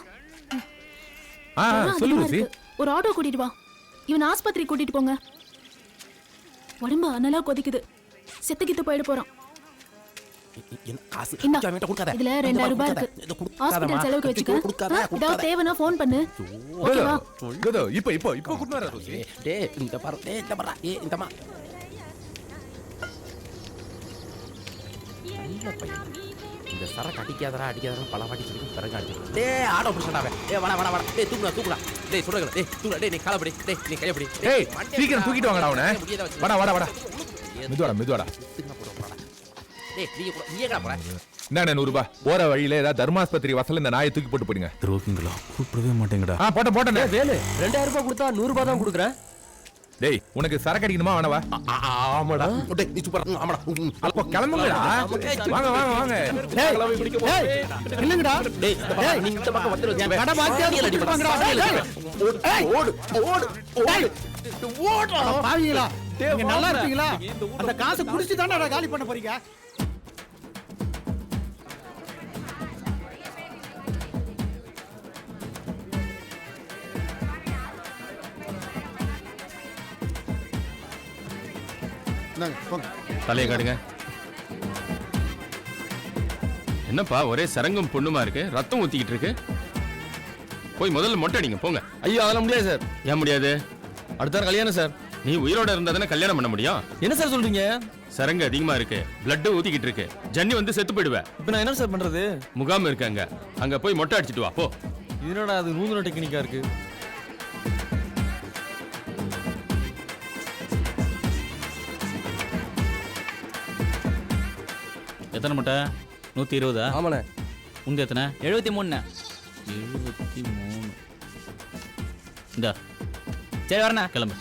G: சொல்லு ரோசி.
O: ஒரு ஆட்டோ கூட்டிட்டு வா. இவன் ஆஸ்பத்திரி கூட்டிட்டு போங்க. உடம்பு அனலா கொதிக்குது. செத்துக்கிட்டு போயிட போறான். இதுல 2000 ரூபாய் இருக்கு. ஹாஸ்பிட்டல் செலவுக்கு வச்சுக்க. ஏதாவது தேவைன்னா ஃபோன் பண்ணு. ஓகேவா?
G: இப்போ கூட்டு வர ரோசி.
C: டேய் இந்த பாரு, டேய் இந்த பாரு, இந்தமா. இந்த சரக்கு அடிக்காதரா பல வாட்டி சொல்லி சரக்கு அடிச்சு. டேய் ஆடோ புடிச்சடாவே. டேய் வாடா. டேய் தூக்குடா. டேய் சுடுங்க. டேய் தூக்குடா. டேய் நீ காலப்படி. டேய் நீ கையப்படி.
G: டேய் சீக்கிரம் தூக்கிட்டு வாங்கடா அவனை. வாடா. மெதுவாடா.
C: டேய் நீ ஏங்கடா போற?
G: என்ன 100 ரூபாய் போற வழியில ஏதாவது தர்மாஸ்பத்திரி வாசல்ல இந்த நாயை தூக்கி போட்டு போடுங்க.
M: துரோகிங்களா கூப்பிடவே மாட்டேங்கடா.
G: போட்டேன்.
J: வேலு 2000 ரூபாய் கொடுத்தா 100 ரூபாய் தான் கொடுக்குறேன்.
G: டேய் உனக்கு சரக்கு அடிக்கணுமா வேணவா?
C: ஆமாடா. டேய் நீ சூப்பரா. ஆமாடா.
G: அப்போ கிளம்புங்கடா. வாங்க.
F: டேய் இல்லங்கடா.
C: டேய் நீ இந்த பக்கம் வந்துரு.
F: கட பாக்கியா அடிப்பாங்கடா.
C: ஓடு.
F: பாவிங்களா, நீங்க நல்லா இருப்பீங்களா? அந்த காசை குடிச்சு தானடா காலி பண்ண போறீங்க.
I: தலையை காடுங்க. என்னப்பா ஒரே சரங்கம் பொண்ணுமா இருக்கு, ரத்தம் ஊத்திக்கிட்டு இருக்கு. போய் முதல்ல மொட்டை அடிங்க போங்க.
N: ஐயோ அதெல்லாம் முடியாது சார்.
I: ஏன் முடியாது?
N: அடுத்த வாரம் கல்யாணம் சார்.
I: நீ உயிரோட இருந்தா தானே கல்யாணம் பண்ண முடியும்.
N: என்ன சார் சொல்றீங்க?
I: சரங்கு அதிகமா இருக்கு, பிளட் ஊத்திக்கிட்டு இருக்கு, ஜன்னி வந்து செத்து போயிடுவேன்.
N: இப்போ நான் என்ன சார் பண்றது?
I: முகாம் இருக்கு அங்க போய் மொட்டை அடிச்சிட்டு வா போ.
N: இதனோட அது நூதன டெக்னிக்கா இருக்கு.
A: எத்தனை மொட்டை? 120.
J: ஆமாண்ணே.
A: உங்க எத்தனை?
H: 73.
A: 73. இந்தா
H: சரி வரண்ணா.
A: கிளம்பு.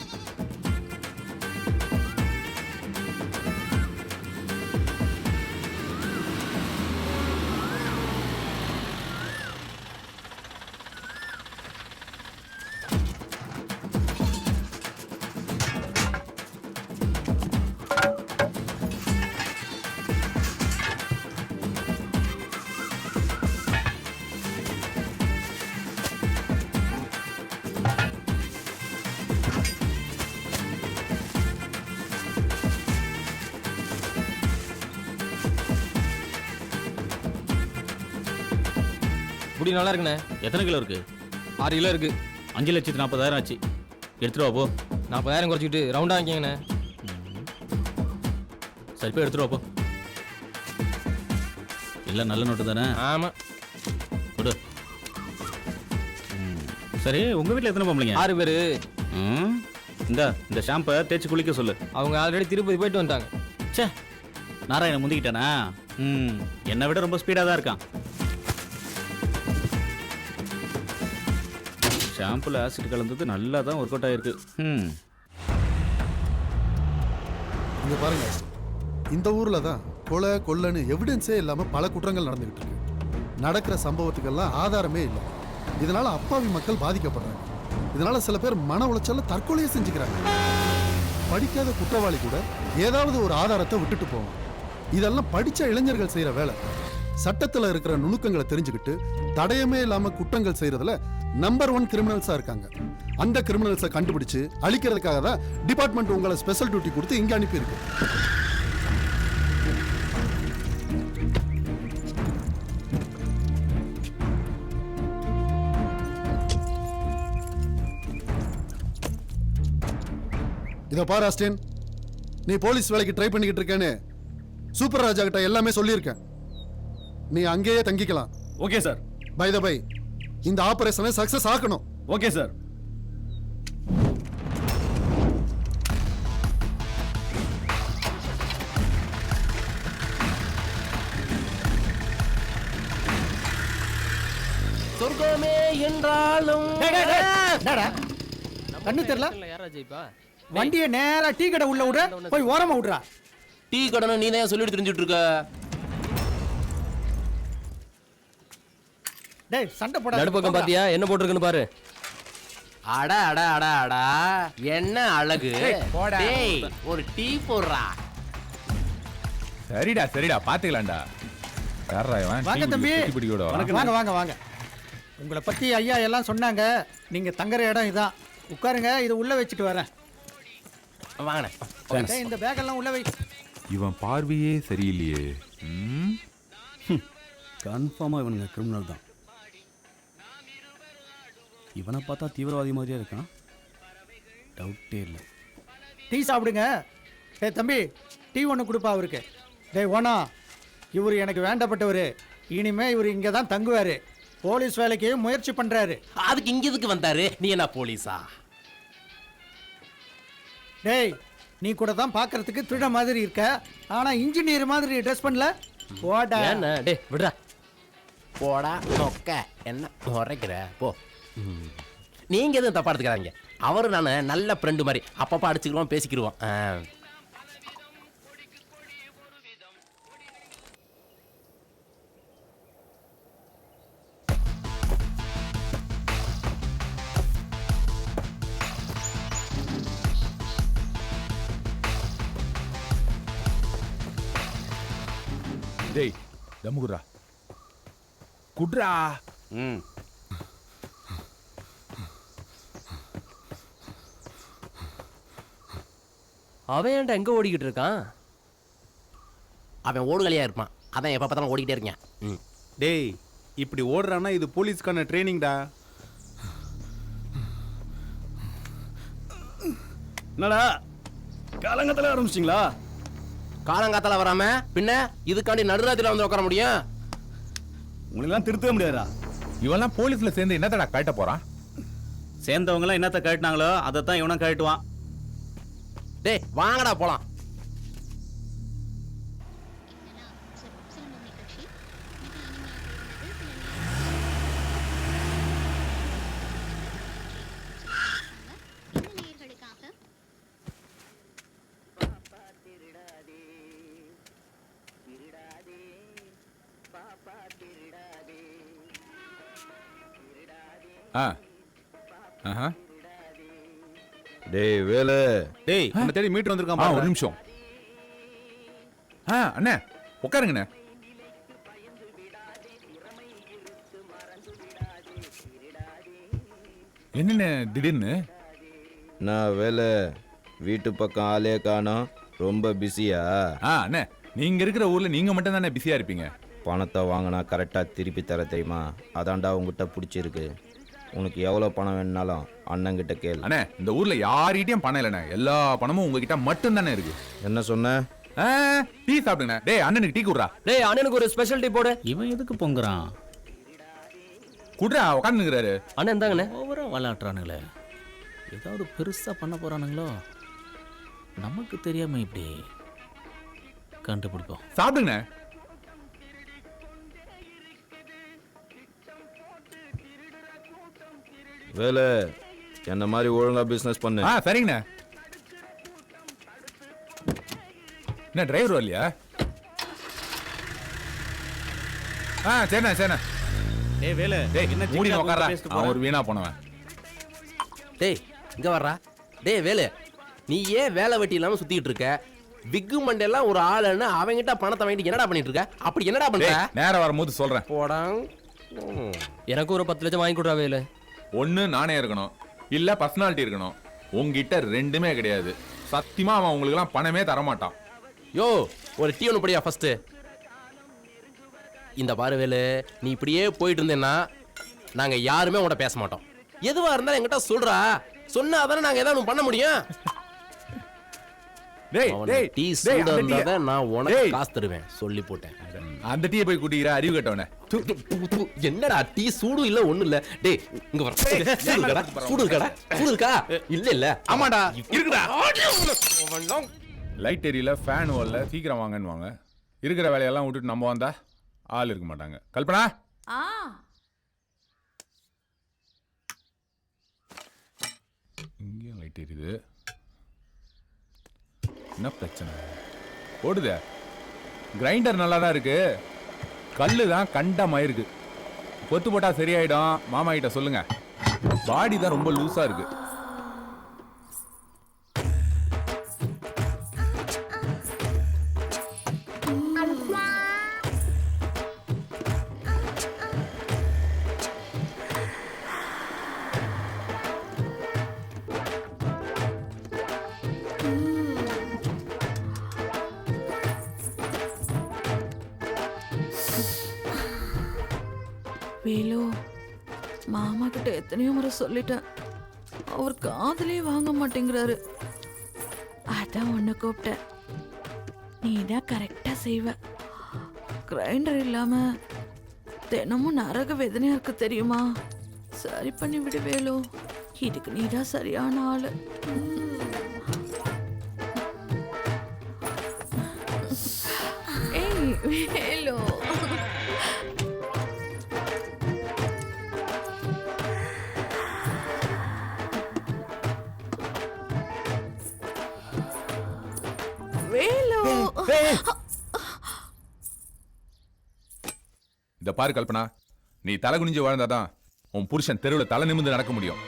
J: முடி நல்லா இருக்குண்ணே.
A: எத்தனை கிலோ இருக்கு?
J: 6 கிலோ இருக்கு.
A: 5,40,000 ஆச்சு. எடுத்துட்டு வா போ.
J: 40,000 குறைச்சிக்கிட்டு ரவுண்டா வாங்கிக்கங்கண்ணே.
A: சரி போய் எடுத்துட்டு வா போ. இல்லை நல்ல நோட்டு தானே?
J: ஆமாம்.
A: கொடு. சரி உங்கள் வீட்டில் எத்தனை பொம்பளைங்க?
J: 6 பேர்.
A: இந்த ஷாம்பை தேய்ச்சி குளிக்க சொல்லு.
J: அவங்க ஆல்ரெடி திருப்பதி போயிட்டு வந்துட்டாங்க.
A: சே நாராயணன் முந்திக்கிட்டானா? என்னை விட ரொம்ப ஸ்பீடாக தான் இருக்கான். ஷாம்பில் ஆசிட் கலந்தது நல்லா தான் ஒர்க் அவுட் ஆகிருக்கு.
E: இங்க பாருங்க, இந்த ஊர்ல தான் கொலை கொள்ளைன்னு எவிடன்ஸே இல்லாம பல குற்றங்கள் நடந்துகிட்டு இருக்கு. நடக்கிற சம்பவத்துக்கெல்லாம் ஆதாரமே இல்லை. இதனால அப்பாவி மக்கள் பாதிக்கப்படுறாங்க. இதனால சில பேர் மன உளைச்சல்ல தற்கொலையை செஞ்சுக்கிறாங்க. படிக்காத குற்றவாளி கூட ஏதாவது ஒரு ஆதாரத்தை விட்டுட்டு போவான். இதெல்லாம் படிச்ச இளைஞர்கள் செய்யற வேலை. சட்டத்துல இருக்கிற நுணுக்கங்களை தெரிஞ்சுக்கிட்டு தடயமே இல்லாம குற்றங்கள் செய்யறதுல நம்பர் 1 கிரிமினல்ஸா இருக்காங்க. அந்த கிரிமினல்ஸை கண்டுபிடிச்சு அழிக்கிறதுக்காக தான் டிபார்ட்மெண்ட் உங்களை ஸ்பெஷல் டியூட்டி கொடுத்து இங்க அனுப்பியிருக்கு. இதை பாரு ஆஸ்டின், நீ போலீஸ் வேலைக்கு ட்ரை பண்ணிக்கிட்டு இருக்கேன்னு சூப்பர் ராஜா கிட்ட எல்லாமே சொல்லியிருக்கேன். நீ அங்கேயே தங்கிக்கலாம்.
N: Okay sir.
E: By the by, இந்த ஆபரேஷனை சக்சஸ் ஆக்கணும்.
N: Okay sir.
C: சொர்க்கமே என்றாலும்
F: கண்ணு தெரியல.
J: யாரா ஜெயிப்பா?
F: வண்டியை நேரா டீ கடை உள்ள விடுற, போய் ஓரமா விடுறா.
C: டீ கடனை நீ தான் சொல்லிட்டு தெரிஞ்சுட்டு இருக்க.
F: டேய் சண்டை போட.
J: நடுப்பக்கம் பாத்தியா என்ன போட்டிருக்குன்னு பாரு.
C: அட அட அட அட என்ன அழகு. டேய் ஒரு டீ போடுறா.
G: சரிடா சரிடா பாத்துக்கலாம்டா. யாரா இவன்?
F: வாங்க தம்பி.
G: வாங்க
F: வாங்க வாங்க. உங்களை பத்தி ஐயா எல்லாம் சொன்னாங்க. நீங்க தங்குற இடம் இதான். உட்காருங்க, இது உள்ள வச்சுட்டு வரேன்.
C: வாங்கண்ணே.
F: இந்த பேக் எல்லாம் உள்ள வை.
G: இவன் பார்வையே சரியில்லையே.
M: கன்ஃபார்மாக இவனுங்க கிரிமினல் தான். இவனை பார்த்தா தீவிரவாதி மாதிரியே இருக்கான். டவுட்டே இல்லை.
F: டீ சாப்பிடுங்க. டேய் தம்பி, டீ ஒன்று கொடுப்பா அவருக்கு. டேய் ஓனா, இவர் எனக்கு வேண்டப்பட்டவர். இனிமே இவர் இங்கே தான் தங்குவார். போலீஸ் வேலைக்கு முயற்சி பண்ணுறாரு.
C: அதுக்கு இங்க எதுக்கு வந்தாரு? நீ என்ன போலீஸா?
F: டேய் நீ கூட தான் பார்க்கறதுக்கு திருட மாதிரி இருக்க, ஆனால் இன்ஜினியர் மாதிரி ட்ரெஸ் பண்ணல. போடா.
J: டேய் விடுறா.
C: போடா நொக்க. என்ன முறைக்கிற போ. நீங்க எதுவும் தப்பா எடுத்துக்கிறாங்க. அவரு நான் நல்ல ஃப்ரெண்டு மாதிரி அப்பப்போ அடிச்சுக்கிறோம், பேசிக்கிடுவோம்.
G: டேய் தம்முகுரா குட்ரா.
J: அவன் ஏன்டா எங்க ஓடிக்கிட்டு இருக்கான்?
C: அவன் ஓடுகளையா இருப்பான். அதான் எப்போ பார்த்தாலும் ஓடிக்கிட்டே இருக்கேன்.
M: டேய் இப்படி ஓடுறான்னா இது போலீஸ்க்கான ட்ரைனிங்டா.
N: என்னடா காலங்கத்தில் ஆரம்பிச்சிட்டிங்களா?
C: காலங்காத்தால வராம பின்ன இதுக்காண்டி நடுராத்திரில வந்து உட்கார முடியும்?
N: உங்களெல்லாம் திருத்தவே முடியாதா?
G: இவெல்லாம் போலீஸ்ல சேர்ந்து என்னத்தடா கட்ட போறான்?
A: சேர்ந்தவங்களாம் என்னத்தை கட்டினாங்களோ அதை தான் இவனும் கட்டுவான்.
C: டேய் வாங்கடா போலாம்.
P: டேய் வேலு.
M: டேய் நம்ம தேடி மீட்டர் வந்திருக்கான்.
G: ஒரு நிமிஷம். அண்ணே உட்காருங்கண்ணே. என்னண்ணே திடீர்னு?
P: நான் வேலை வீட்டு பக்கம் ஆளே காணோம். ரொம்ப பிஸியா?
G: அண்ணே நீங்க இருக்கிற ஊர்ல நீங்க மட்டும் தானே பிஸியா இருப்பீங்க.
P: பணத்தை வாங்கினா கரெக்டாக திருப்பி தர தெரியுமா? அதான்டா உங்ககிட்ட பிடிச்சிருக்கு. உனக்கு எவ்வளோ பணம் வேணுனாலும் அண்ணங்கிட்ட கேளு.
G: அண்ணே, இந்த ஊர்ல யார்கிட்டயும் பணம் இல்லைண்ணே. எல்லா பணமும் உங்ககிட்ட மட்டும் தானே இருக்கு.
P: என்ன சொன்ன?
G: டீ சாப்பிடுங்க. டேய் அண்ணனுக்கு டீ குடுறா.
J: டேய் அண்ணனுக்கு ஒரு ஸ்பெஷல் டீ போடு.
A: இவன் எதுக்கு பொங்குறான்?
G: குடுறா, உட்காந்துக்கிறாரு.
J: அண்ணன் இருந்தாங்கண்ணே.
A: ஓவரா விளையாடுறானுங்களே. ஏதாவது பெருசா பண்ண போறானுங்களோ? நமக்கு தெரியாம இப்படி கண்டுபிடிப்போம்.
G: சாப்பிடுங்க.
P: வேலை என்ன மாதிரி ஒழுங்கா பிசினஸ் பண்ணு.
G: சரிங்கண்ணே. என்ன டிரைவர் வரலையா? சரிண்ணா சரிண்ணா.
M: டேய் வேலை
G: என்ன மூடி உட்கார்றா. அவன் ஒரு வீணா போனவன்.
C: டேய் இங்க வர்றா. டேய் வேலு, நீ ஏன் வேலை வெட்டி இல்லாம சுத்திட்டு இருக்க? பிக்கு மண்டெல்லாம் ஒரு ஆளுன்னு அவங்கிட்ட பணத்தை வாங்கிட்டு என்னடா பண்ணிட்டு இருக்க? அப்படி என்னடா பண்ற?
G: நேரம் வரும்போது சொல்றேன்.
C: போடா.
J: எனக்கு ஒரு 10 லட்சம் வாங்கி கொடுறா வேலு.
G: ஒண்ணு நானே இருக்கணும், இல்ல பர்சனாலிட்டி இருக்கணும். உங்ககிட்ட ரெண்டுமே கிடையாது. சத்தியமா அவன் உங்களுக்கு எல்லாம் பணமே தரமாட்டான்.
C: யோ ஒரு டீ ஒன்று படியா ஃபர்ஸ்ட். இந்த பாரு வேலு, நீ இப்படியே போயிட்டு இருந்தேன்னா நாங்க யாருமே உன்கிட்ட பேச மாட்டோம். எதுவா இருந்தாலும் என்கிட்ட சொல்றா. சொன்னா தானே நாங்க ஏதாவது பண்ண முடியும். டீ சூடாக நான் உனக்கு காசு தருவேன் சொல்லி போட்டேன்.
G: அந்த டீயை போய் குடிக்கிற அறிவு கட்டவனே.
C: என்னடா டீ சூடு இல்ல ஒண்ணு இல்ல. டேய் இங்க வர. சூடு இருக்கடா? சூடு இருக்கா? இல்ல இல்ல.
G: ஆமாடா இருக்குடா. லைட் எரியல, ஃபேன் ஓடல, சீக்கிரம் வாங்கன்னு வாங்க. இருக்கிற வேலையெல்லாம் விட்டுட்டு நம்ம வந்தா ஆள் இருக்க மாட்டாங்க. கல்பனா, இங்கேயும் லைட் எரியுது. என்ன பிரச்சனை? ஓடுதே. கிரைண்டர் நல்லா தான் இருக்கு, கல்லு தான் கண்டமாயிருக்கு. கொத்து போட்டா சரியாயிடும். மாமா கிட்ட சொல்லுங்க. பாடி தான் ரொம்ப லூஸா இருக்கு.
K: வேலு, மாமா கிட்ட எத்தனையோ முறை சொல்லிட்டேன். அவர் காதலே வாங்க மாட்டேங்கிறாரு. அதான் உன்னை கூப்பிட்டேன். நீ தான் கரெக்டா செய்வ. கிரைண்டர் இல்லாம தினமும் நரக வேதனையா இருக்கு தெரியுமா? சரி பண்ணி விடு வேலு. இதுக்கு நீ தான் சரியான ஆளு. ஏய் வேலு,
G: இந்த பாரு கல்பனா, நீ தலை குனிஞ்சு வாழ்ந்தாதான் உன் புருஷன் தெருவில் தலை நிமிர்ந்து நடக்க முடியும்.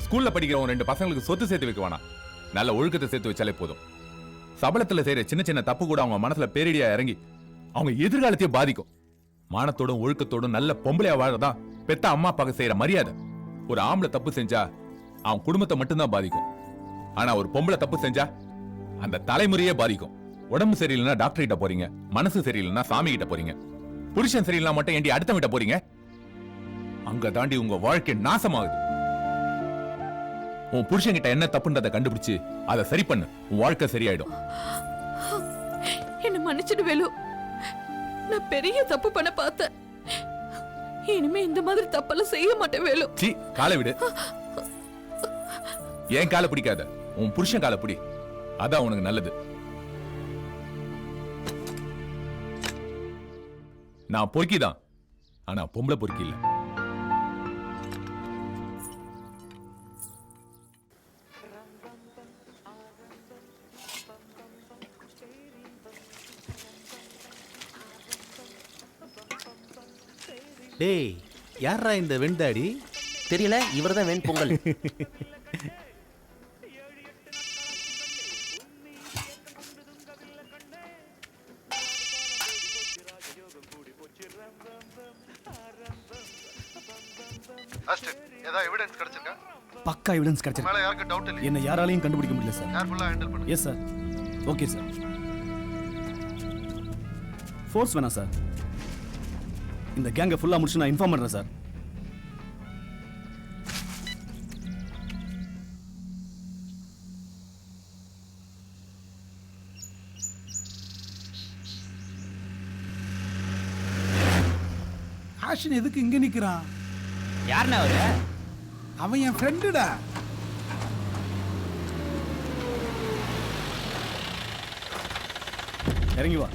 G: ஸ்கூல்ல படிக்கிற உன் 2 பசங்களுக்கு சொத்து சேர்த்து வைக்க வேணாம், நல்ல ஒழுக்கத்தை சேர்த்து வச்சாலே போதும். சபலத்துல செய்யற சின்ன சின்ன தப்பு கூட அவங்க மனசுல பேரிடியா இறங்கி அவங்க எதிர்காலத்தையே பாதிக்கும். மானத்தோடும் ஒழுக்கத்தோடும் நல்ல பொம்பளையா வாழதான் பெத்த அம்மா அப்பாவுக்கு செய்யற மரியாதை. ஒரு ஆம்பளை தப்பு செஞ்சா அவன் குடும்பத்தை மட்டும்தான் பாதிக்கும். ஆனா ஒரு பொம்பளை தப்பு செஞ்சா அந்த தலைமுறையே பாதிக்கும். உடம்பு சரியில்லைன்னா டாக்டர் கிட்ட போறீங்க, மனசு சரியில்லைன்னா சாமி கிட்ட போறீங்க. புருஷன் சரியில்லை மட்டும் ஏண்டி அடுத்த கிட்ட போறீங்க? அங்க தாண்டி உங்க வாழ்க்கை நாசமாகுது. உன் புருஷன் கிட்ட என்ன தப்புன்றதை கண்டுபிடிச்சு அதை சரி பண்ணு, உன் வாழ்க்கை சரியாயிடும்.
K: என்ன மன்னிச்சிடு வேலு, நான் பெரிய தப்பு பண்ண பார்த்தேன். இனிமே இந்த மாதிரி தப்பெல்லாம் செய்ய மாட்டேன் வேலு.
G: சீ, காலை விடு. ஏன் காலை பிடிக்காத, உன் புருஷன் காலை பிடி, அதான் உனக்கு நல்லது. நான் பொறுக்கிதான், ஆனா பொம்பளை பொறுக்கி இல்ல.
M: டேய் யாரா இந்த வெண்தாடி?
C: தெரியல, இவர்தான் வெண் பொங்கல்.
D: பக்கா எவிடன்ஸ் கிடைச்சிருக்கு. என்ன யாராலையும் கண்டுபிடிக்க முடியல சார்.
E: கேர்ஃபுல்லா ஹேண்டில் பண்ணுங்க.
D: Yes sir. Okay sir. Force வேணாம் சார். இந்த கேங்கை ஃபுல்லா முடிச்சு நான் இன்ஃபார்ம் பண்றேன் சார்.
Q: ஆஷின் எதுக்கு இங்க நிக்கிறான்?
T: யாருண்ணா அவரு?
Q: அவன் என் ஃப்ரெண்டுடா.
D: இறங்கி வா.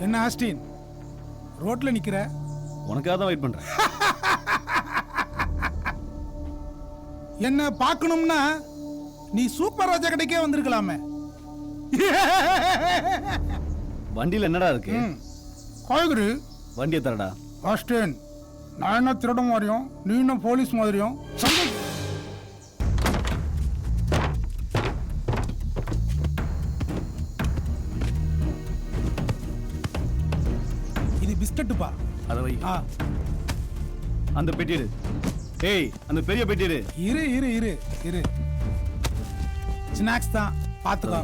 Q: என்ன ஆஸ்டின் ரோட்ல நிக்கிற?
D: உனக்காக தான் வெயிட் பண்றேன்.
Q: என்ன பார்க்கணும்னா நீ சூப்பர் ராஜா கடைக்கே வந்திருக்கலாமே.
D: வண்டியில என்னடா இருக்கு?
Q: காய்கறி.
D: வண்டியை தரடா.
Q: ஆஸ்டின், நான் என்ன திருட மாதிரியும் நீ என்ன போலீஸ் மாதிரியும்? இது பிஸ்கட்டுப்பா.
D: அதை வை. அந்த பெட்டி எடு. ஏய், அந்த பெரிய பெட்டி எடு.
Q: இரு இரு இரு இரு. ஸ்நாக்ஸ் தான், பாத்துக்கோ.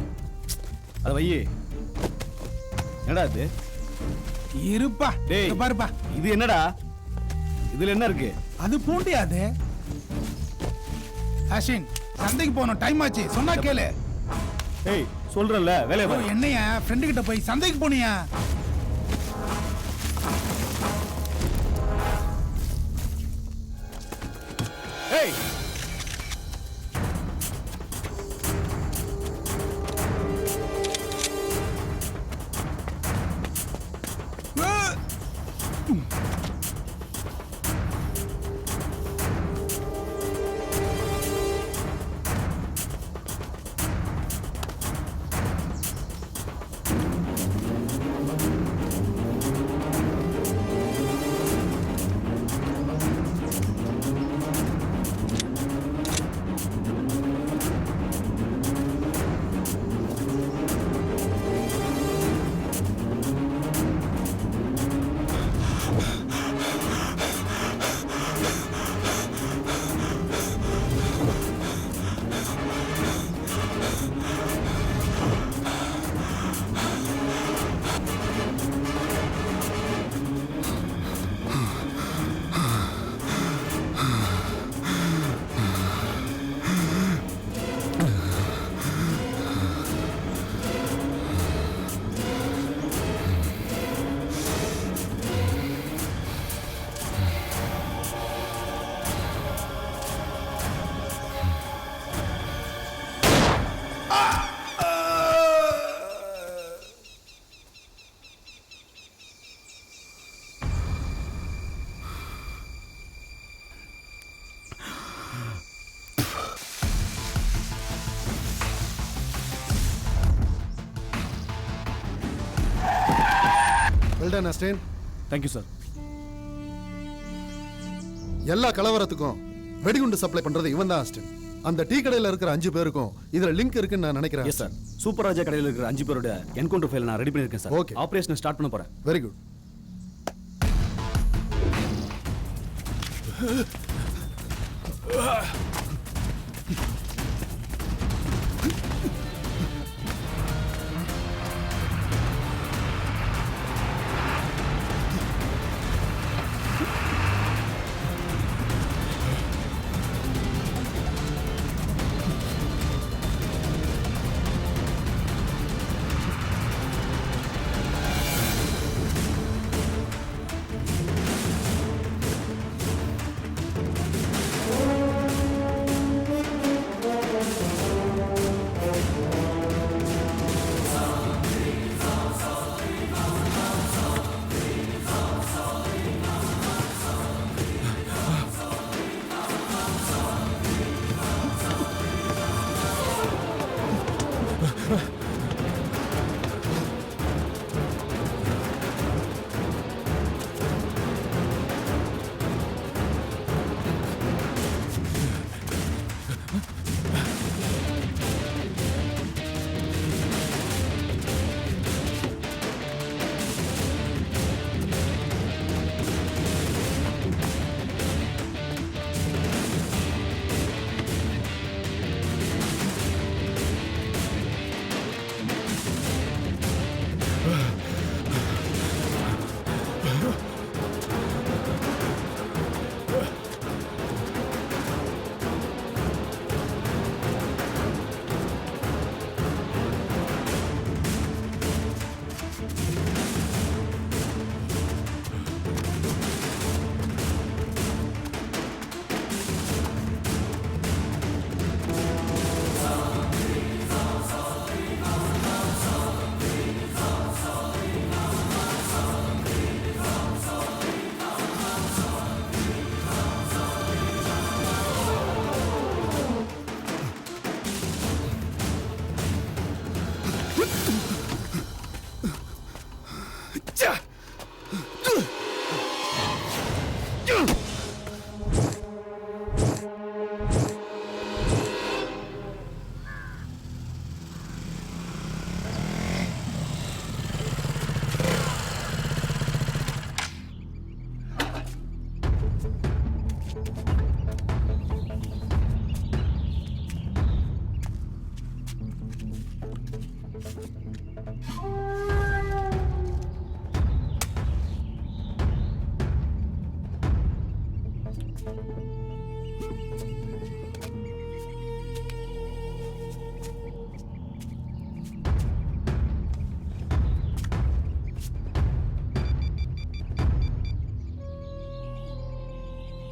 D: அதை வை. என்னடா இது?
Q: இருப்பா.
D: டேய்
Q: பாருப்பா.
D: இது என்னடா? இதுல என்ன இருக்கு?
Q: அது பூண்டி. அது ஆஷின், சந்தைக்கு போகணும், டைம் ஆச்சு. சொன்னா கேளு.
D: ஏய், சொல்றேன்ல, வேலைய பாரு.
Q: என்னையா ஃப்ரெண்டு கிட்ட போய் சந்தைக்கு போனியா?
D: ஏய்,
E: வெல்டன் அஸ்டேன்.
D: Thank you sir.
E: எல்லா கலவரத்துக்கும் வெடிகுண்டு சப்ளை பண்றது இவன் தான் அஸ்டேன். அந்த டீ கடையில் இருக்கிற 5 பேருக்கும் இதுல லிங்க் இருக்குன்னு நான் நினைக்கிறேன்.
D: Yes sir. சூப்பர் ராஜா கடையில் இருக்கிற 5 பேரோட என்கவுண்டர் ஃபைல் நான் ரெடி பண்ணியிருக்கேன் சார்.
E: ஓகே.
D: ஆபரேஷனை ஸ்டார்ட் பண்ண போறேன்.
E: Very good.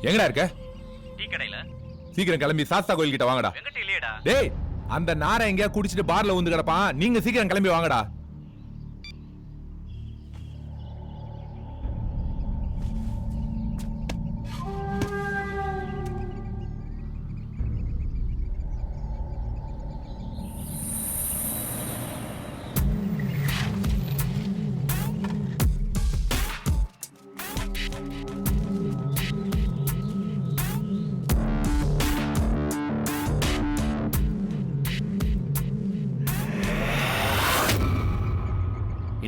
G: எங்கடா இருக்க?
A: டீ கடையில.
G: சீக்கிரம் கிளம்பி சாஸ்தா கோயில் கிட்ட வாங்கடா.
A: எங்கிட்ட இல்லையடா.
G: டேய், அந்த நாரை எங்கயா குடிச்சிட்டு பார்ல வந்து கிடப்பான். நீங்க சீக்கிரம் கிளம்பி வாங்கடா.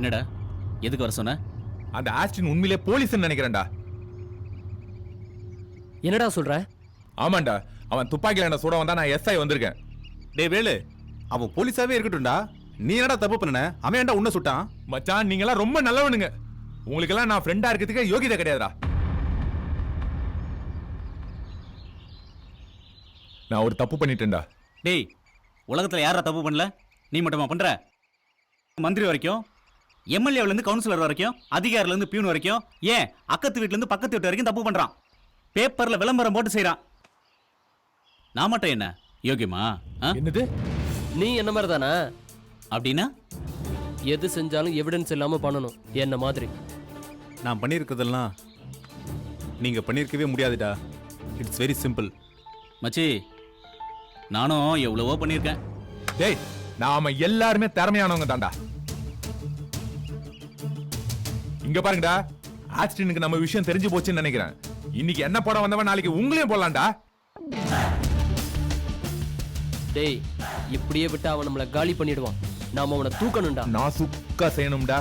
A: என்னடா எதுக்கு வர சொன்ன?
G: அந்த ஆஸ்டின் உண்மையிலே போலீஸ்னு நினைக்கிறேன்டா.
J: என்னடா சொல்ற?
G: ஆமாண்டா, அவன் துப்பாக்கில என்ன சுட வந்தா நான் எஸ்ஐ வந்திருக்கேன்.
M: டேய் வேலு, அவன் போலீஸாவே இருக்கட்டும்டா. நீ என்னடா தப்பு பண்ணன? அவன் ஏன்டா உன்னை சுட்டான்?
G: மச்சான், நீங்க எல்லாம் ரொம்ப நல்லவனுங்க. உங்களுக்கு எல்லாம் நான் ஃப்ரெண்டா இருக்கிறதுக்கு யோகிதை கிடையாதுடா. நான் ஒரு தப்பு பண்ணிட்டேன்டா.
A: டேய், உலகத்துல யாரா தப்பு பண்ணல? நீ மட்டுமா பண்ற? மந்திரி வரைக்கும், எம்எல்ஏல இருந்து கவுன்சிலர் வரைக்கும், அதிகாரில இருந்து பியூன் வரைக்கும், ஏன் அக்கத்து வீட்ல இருந்து பக்கத்து வீட்டு வரைக்கும் தப்பு பண்றான். பேப்பர்ல விளம்பரம் போட்டு செய்யறான். நான் மட்டும் என்ன யோகியமா?
G: என்னது?
J: நீ என்ன மாதிரி தானே?
A: அப்படின்னா
J: எது செஞ்சாலும் எவிடன்ஸ் இல்லாம பண்ணணும், என்ன மாதிரி.
M: நான் பண்ணியிருக்கிறதெல்லாம் நீங்க பண்ணியிருக்கவே முடியாதுடா. It's very simple.
A: மச்சி, நானும் எவ்வளவோ பண்ணியிருக்கேன்.
G: டேய், நாம எல்லாருமே திறமையானவங்க தான்டா. இங்க பாருங்கடா, ஆக்சிடென்ட்க்கு நம்ம விஷயம் தெரிஞ்சு போச்சுன்னு நினைக்கிறேன். இன்னைக்கு என்ன படம் வந்தவன் நாளைக்கு உங்களையும் போடலாம்டா.
J: டேய், இப்படியே விட்டு அவன் நம்மள காலி பண்ணிடுவான். நாம அவனை தூக்கணும்டா.
G: நான் சுக்கா செய்யணும்டா.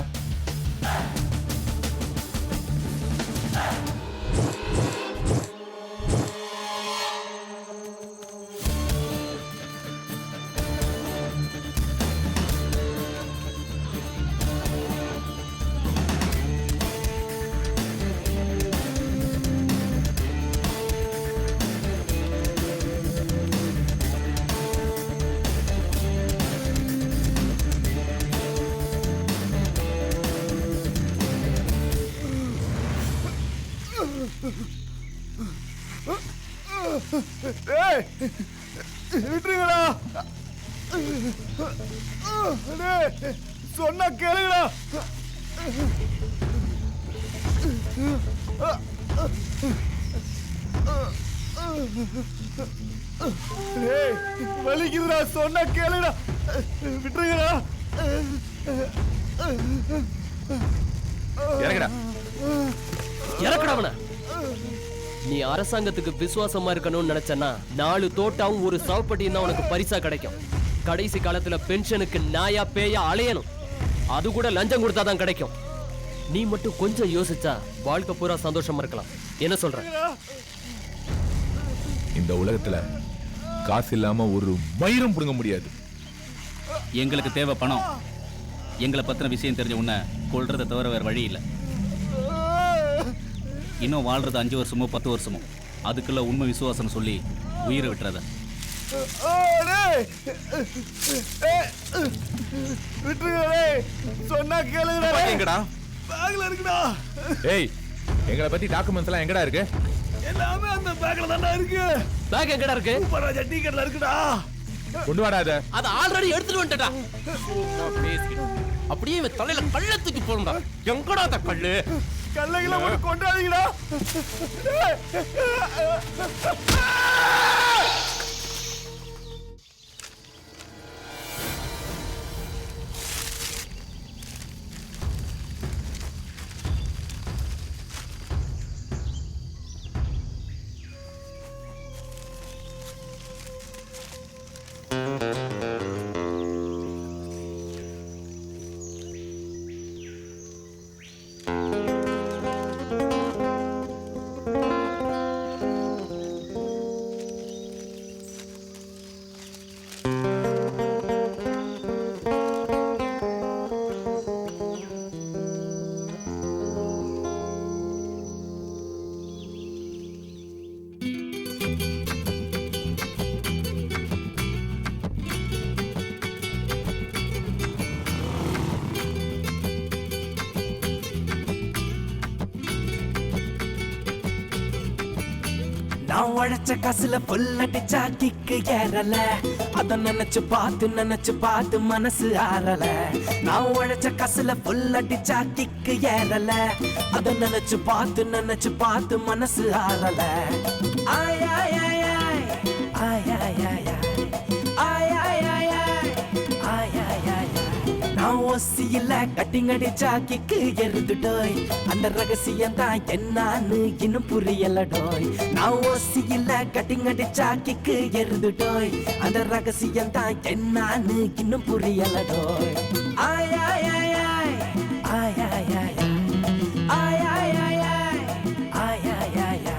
D: விட்டுருங்களா, சொன்னா கேளுங்களா. வலிக்குதுடா, சொன்னா கேளுடா. விட்டுருங்களா.
G: இறங்கடா.
J: இறக்கடா அவனை. நீ அரசாங்கத்துக்கு விசுவாசமா இருக்கணும்னு நினைச்சனா 4 தோட்டாவும் ஒரு சவப்பட்டியும் தான் உனக்கு பரிசா கிடைக்கும். கடைசி காலத்துல பென்ஷனுக்கு நாயா பேயா அலையணும். அது கூட லஞ்சம் கொடுத்தாதான் கிடைக்கும். நீ மட்டும் கொஞ்சம் யோசிச்சா வாழ்க்கை பூரா சந்தோஷமா இருக்கலாம். என்ன சொல்ற?
G: இந்த உலகத்துல காசு இல்லாம ஒரு மயிரும் புடுங்க முடியாது.
A: எங்களுக்கு தேவை பணம். எங்களை பத்தின விஷயம் தெரிஞ்ச உன்னை கொல்றதை தவிர வேற வழி இல்லை. இன்னும் வாழ்றது 5 வருஷமோ 10 வருஷமோ, அதுக்குள்ள உண்மை விசுவாசம் சொல்லி உயிரை விட்டுறத.
D: சொன்னா கேளுங்கடா.
M: எங்கடா?
D: பேக்ல இருக்குடா.
G: ஏய், எங்களை பத்தி டாக்குமெண்ட்ஸ் எல்லாம் எங்கடா இருக்கு?
D: எல்லாமே அந்த பேக்ல தான்டா இருக்கு.
J: பேக் எங்கடா இருக்கு?
D: சூப்பராஜா டீ கடையில இருக்குடா.
G: கொண்டு வாடா அத.
J: அது ஆல்ரெடி எடுத்துட்டு வந்துட்டடா. அப்படியே இவன் தலையில கல்ல தூக்கி போடுடா. எங்கடா அந்த கல்லு?
D: கல்லைகளை மட்டும் கொண்டாதீங்கடா.
S: நான் உழைச்ச காசுல புல்லடிச்சா கிக்கு ஏறல அத நினைச்சு பார்த்து மனசு ஆறல நான் உழைச்ச காசுல புல்லடிச்சா கிக்கு ஏறல அத நினைச்சு பார்த்து மனசு ஆறல ஆய் ஆய் ஆய் ஆய் ஆய் ஆய் ஆய் ஆய் ஆய் ஆய் ஆய் ஆய் ஆய் நான் ஒசியில கட்டிங் அடிச்சா கிக்கு எருதுடோய் அந்த ரகசியம் தான் என்னான்னு இன்னும் புரியலடோய் நான் ஒசியில கட்டிங் அடிச்சா கிக்கு எருதுடோய் அந்த ரகசியம் தான் என்னான்னு இன்னும் புரியலடோய் ஆய் ஆய் ஆய் ஆய் ஆய் ஆய் ஆய் ஆய் ஆய் ஆய் ஆய் ஆய் ஆய் ஆய்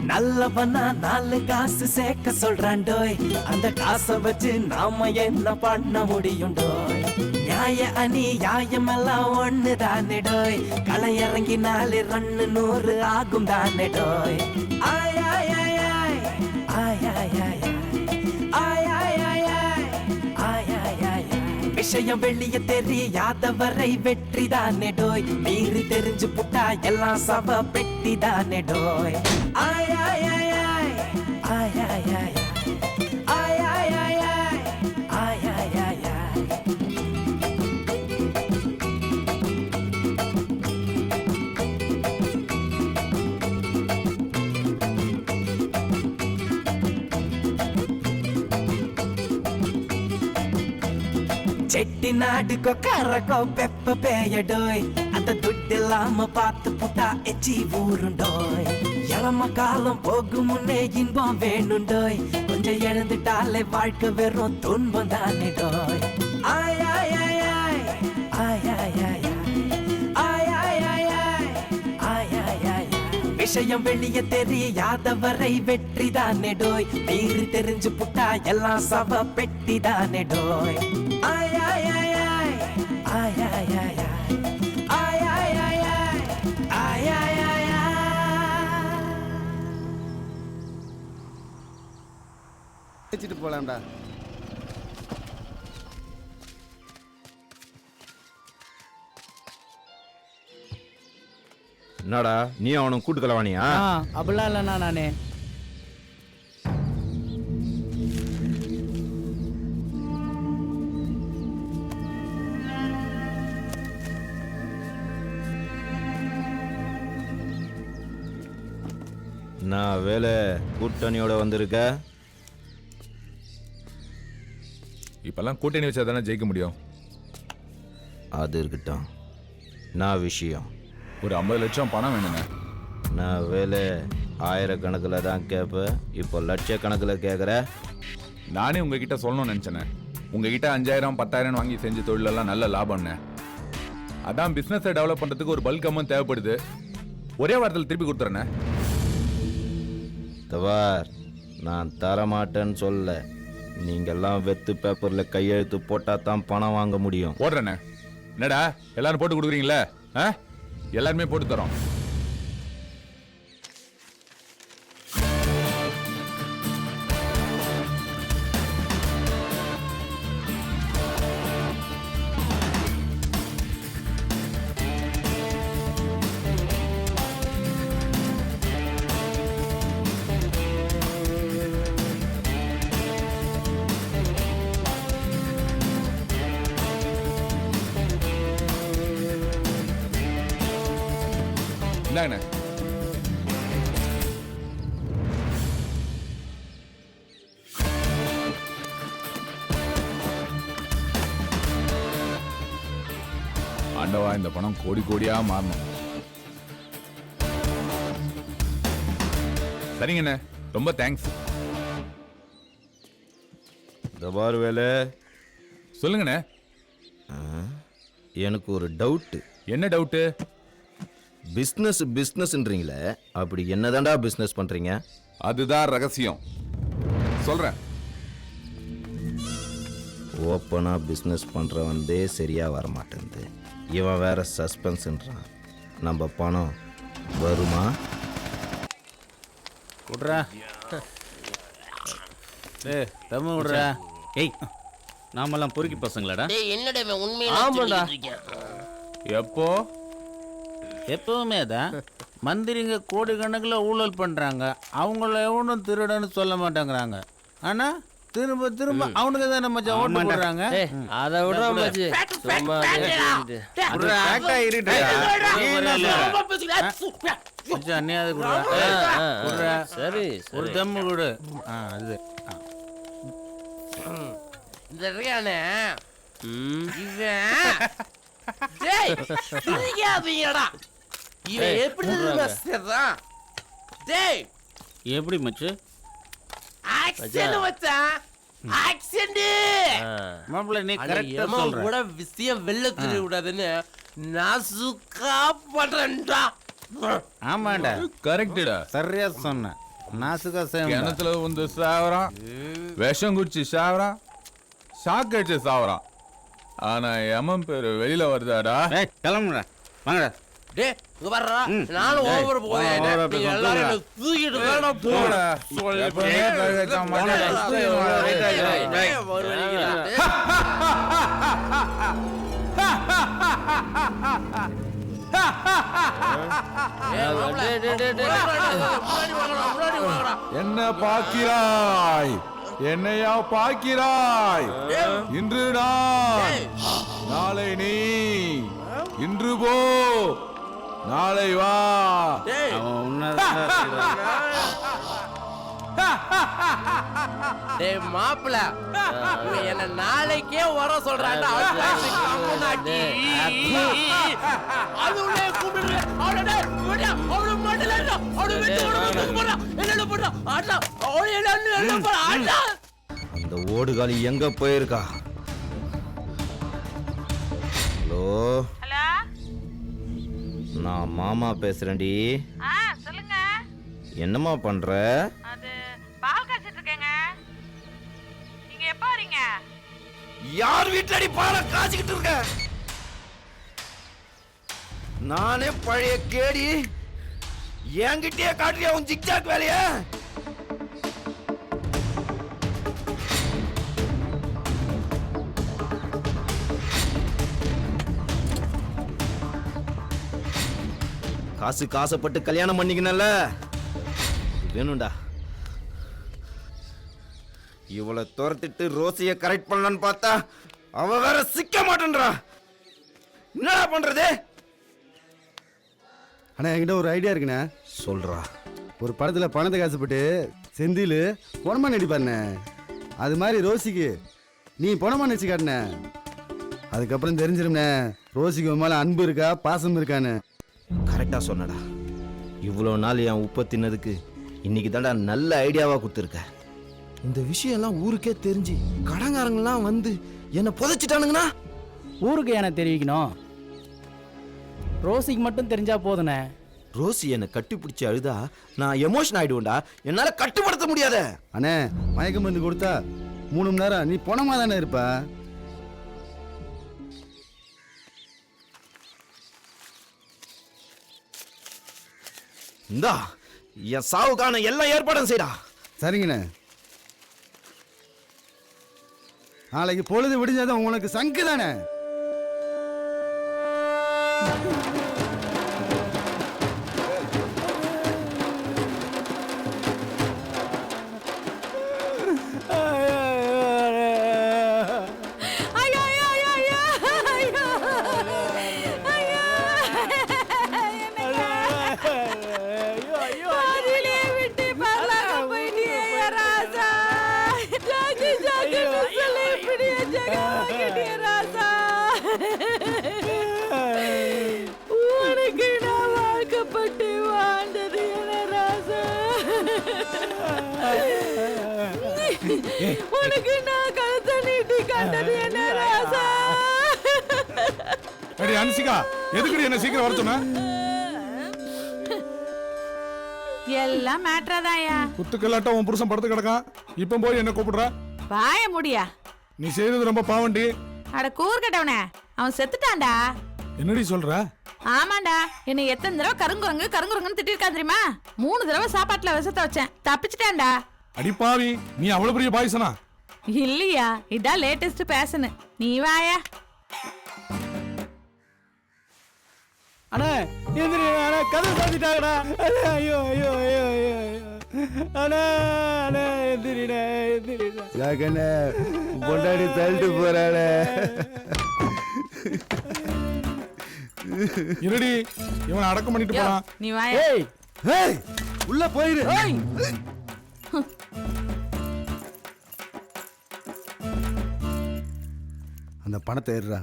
S: நல்லவனா 4 காசு சேர்க்க சொல்றான்டோய் அந்த காசை வச்சு நாம என்ன பண்ண முடியும் டோய் நியாய அநியாயம் எல்லாம் ஒண்ணு தானே டோய் களை இறங்கினாலே 200 ஆகும் தானே டோய் ஆய் ஆய் ஆய் ஆய் ஆய் ஆய் ஆய் ஆய் ஆய் ஆய் ஆய் ஆய் ஆய் விஷயம் வெளிய தெரியாதவரை வெற்றி தானே டோய் மீறி தெரிஞ்சு புட்டா எல்லாம் சவ பெட்டி தானே டோய் ஆய் ஆய் ஆய் ஆய் ஆய் ஆய் ஆய் ஆய் ஆய் ஆய் ஆய் ஆய் ஆய் ஆய் செட்டி நாடு கொக்காரக்கோ பெப்ப பேயடோய் அந்த துட்டு இல்லாம பார்த்து புட்டா எச்சி ஊருண்டோய் இளம காலம் போகும் முன்னே இன்பம் வேணுண்டோய் கொஞ்சம் எழுந்துட்டாலே வாழ்க்கை வெறும் துன்பம் தானே டோய் ஆய் ஆய் ஆய் ஆய் ஆய் ஆய் ஆய் ஆய் ஆய் ஆய் ஆய் ஆய் ஆய் விஷயம் வெளிய தெரியாதவரை வெற்றி தானே டோய் மீறி தெரிஞ்சு புட்டா எல்லாம் சவ பெட்டி தானே டோய் ஆய் ஆய் ஆய் ஆய் ஆய் ஆய் ஆய் ஆய் ஆய் ஆய் ஆய் ஆய் ஆய்
B: வச்சுட்டு போலாம்டா.
P: என்னடா நீ அவனும் கூட்டு கலவானியா?
F: அப்படிலாம் இல்லைண்ணா நானே.
P: நான் வேலை கூட்டணியோட வந்திருக்க.
G: இப்பெல்லாம் கூட்டணி வச்சா தானே ஜெயிக்க முடியும்.
P: அது இருக்கட்டும், நான் விஷயம்
G: ஒரு 50 லட்சம் பணம் வேணுங்க.
P: நான் வேலை ஆயிரக்கணக்கில் தான் கேட்பேன், இப்போ லட்சக்கணக்கில் கேட்குற.
G: நானே உங்ககிட்ட சொல்லணும்னு நினச்சேனே. உங்ககிட்ட 5000 10,000 வாங்கி செஞ்ச தொழிலெல்லாம் நல்ல லாபம்னு. அதான் பிஸ்னஸை டெவலப் பண்ணுறதுக்கு ஒரு பல்க் அமௌண்ட் தேவைப்படுது. ஒரே வாரத்தில் திருப்பி கொடுத்துறேண்ணே.
P: தவார், நான் தரமாட்டேன்னு சொல்ல. நீங்கெல்லாம் வெத்து பேப்பரில் கையெழுத்து போட்டால் தான் பணம் வாங்க முடியும்.
G: போடுறேண்ணே. என்னடா எல்லாரும் போட்டு கொடுக்குறீங்களே? எல்லாருமே போட்டு தரோம். இந்தாங்கண்ணே. ஆண்டவா, இந்த பணம் கோடி கோடியா மாறணும். சரிங்கண்ணே, ரொம்ப தேங்க்ஸ்.
P: தபார் வேலை
G: சொல்லுங்கண்ணே.
P: எனக்கு ஒரு டவுட்டு.
G: என்ன டவுட்டு?
P: பிஸ்னஸ்ன்றீங்களே, அப்படி என்னதான்டா பிஸ்னஸ் பண்றீங்க?
G: அதுதான் ரகசியம். சொல்றேன்.
P: ஓப்பனாக பிஸ்னஸ் பண்ணுறவந்தே சரியாக வரமாட்டேங்குது. இவன் வேற சஸ்பென்ஸ்ன்றான். நம்ம பணம் வருமா?
C: விட்றா தம்மு விட்றா.
A: ஏய் நாமெல்லாம் பொறுக்கி பசங்களாடா.
C: என்னடா
J: ஆமாடா.
C: எப்போ எப்பவுமே தான் மந்திரிங்க கோடிக்கணக்கில் ஊழல் பண்ணுறாங்க. அவங்கள எவனும் திருடன்னு சொல்ல மாட்டேங்கிறாங்க. ஆனால் திரும்ப திரும்ப அவனுக்கு தான் நம்ம ஓட்டு போடுறாங்க.
J: அதை விடுறா மச்சி. சும்மா சரி
C: ஒரு தம்மு கொடு. அது
S: இந்த இருக்கானே இவன் எப்படி சேர்றான்? டேய்
A: எப்படி மச்சு?
S: ஆக்சன் வச்சான். ஆக்சன்
C: மாப்பிள்ள நீ கரெக்ட்டா சொல்ற.
S: கூட விஷயம் வெள்ள தெரிய கூடாதுன்னு நான் சுக்கா பண்றேன்டா.
C: ஆமாண்டா
G: கரெக்டா
C: சரியா சொன்ன. நாசுக்கா சேவம்
G: கிணத்துல வந்து சாவறான், விஷம் குடிச்சு சாவறான், ஷாக் அடிச்சு சாவறான். ஆனா எமன் பேரு வெளியில வருதாடா.
C: கிளம்புறேன் வாங்கடா.
S: டேய் இங்க வர்றா. நானும் ஓவர் போறேன். நீங்க எல்லாரும் என்ன தூக்கிட்டு வேணா போடா.
G: சொல்லி போய் என்ன பார்க்கிறாய்? என்னையா பார்க்கிறாய்? இன்று நான், நாளை நீ. இன்று போ, நாளை வா.
S: டேய் மாப்பிள என்ன நாளைக்கே வர சொல்றான்டா.
P: அந்த ஓடுகாலி எங்க போயிருக்கா? ஹலோ நான் மாமா பேசுறேன்டி.
K: சொல்லுங்க.
P: என்னம்மா பண்ற?
K: அது பால் காய்ச்சிட்டு இருக்கேங்க. நீங்க எப்ப வரீங்க?
P: யார் வீட்டுலடி பாலை காய்ச்சிக்கிட்டு இருக்க? நானே பழைய கேடி என்கிட்டயே காட்டுறியா உன் ஜிக்ஜாக் வேலைய? காசு காசப்பட்டு கல்யாணம் பண்ணிக்கனல்ல, வேணும்டா. இவளை துரத்திட்டு ரோசிய கரெக்ட் பண்ணலான்னு பார்த்தா அவ வேற சிக்க மாட்டேன்றா. என்னடா பண்றது?
B: அண்ணா என்கிட்ட ஒரு ஐடியா இருக்குண்ணே.
P: சொல்றா.
B: ஒரு படத்தில் பணத்தை காசுப்பட்டு செந்தில் பொணமா நடிப்பாருண்ணே. அது மாதிரி ரோசிக்கு நீ பொணமா நடிச்சு காட்டுன. அதுக்கப்புறம் தெரிஞ்சிரும்ண்ணே ரோசிக்கு உன் மேலே அன்பு இருக்கா பாசம் இருக்கான்னு.
P: கரெக்டா சொன்னடா. இவ்வளோ நாள் என் உப்பை தின்னதுக்கு இன்னைக்கு தாண்டா நல்ல ஐடியாவா கொடுத்துருக்க. இந்த விஷயம் எல்லாம் ஊருக்கே தெரிஞ்சு கடங்காரங்கெல்லாம் வந்து என்னை புதைச்சிட்டானுங்கண்ணா.
T: ஊருக்கு எனக்கு தெரிவிக்கணும். ரோசிக்கு மட்டும் தெரிஞ்சா போதுண்ணே.
P: ரோசி என்னை கட்டி பிடிச்சி அழுதா நான் எமோஷன் ஆயிடுவேன்டா. என்னால கட்டுப்படுத்த முடியாத.
B: அண்ணே மயக்க மருந்து கொடுத்தா 3 மணி நேரம் நீ பொணமா தானே இருப்ப.
P: இந்தா என் சாவுக்கான எல்லா ஏற்பாடும் செய்டா.
B: சரிங்கண்ணே. நாளைக்கு பொழுது விடிஞ்சாதான் உனக்கு சங்கு தானே.
K: உனக்கு நான் வாழ்க்கப்பட்டு வாழ்ந்தது என்ன ராசா? உனக்கு நான் கழுத்தை நீட்டி கண்டது என்ன ராசா?
G: அடி அன்சிகா, எதுக்குடி என்ன சீக்கிரம் வர சொன்ன?
K: எல்லாம் மேட்ராதாயா.
G: குத்துக்கல்லாட்டம் உன் புருஷன் படுத்து கிடக்கான். இப்போ போய் என்ன கூப்பிடுற?
K: வாய முடியா.
E: நீ செய்யறது ரொம்ப பாவண்டி.
K: அட கூறுகட்டவனே, அவன் செத்துட்டான்டா.
E: என்னடி சொல்ற?
K: ஆமாண்டா, என்னை எத்தனை தடவை கருங்குரங்குன்னு திட்டிருக்கான் தெரியுமா? 3 தடவை சாப்பாட்டுல விஷத்தை வச்சேன், தப்பிச்சிட்டான்டா.
E: அடிப்பாவி, நீ அவ்வளவு பெரிய பாய்சனா?
K: இல்லையா, இதான் லேட்டஸ்ட் பேஷன். நீ வாயா.
T: அண்ணா எந்திரி அண்ணா, கதை சாத்திட்டாங்கடா. ஐயோ ஐயோ ஐயோ ஐயோ அண்ணா அண்ணா, எந்திரிடா எந்திரிடா.
B: ஜாக்கண்ணே, பொண்டாடி தள்ளிட்டு போறாளே.
E: இருடி, இவனை அடக்கம் பண்ணிட்டு போறான்.
K: நீ வாயா.
B: ஏய் ஏய், உள்ள போயிரு. அந்த பணத்தை ஏறுறா.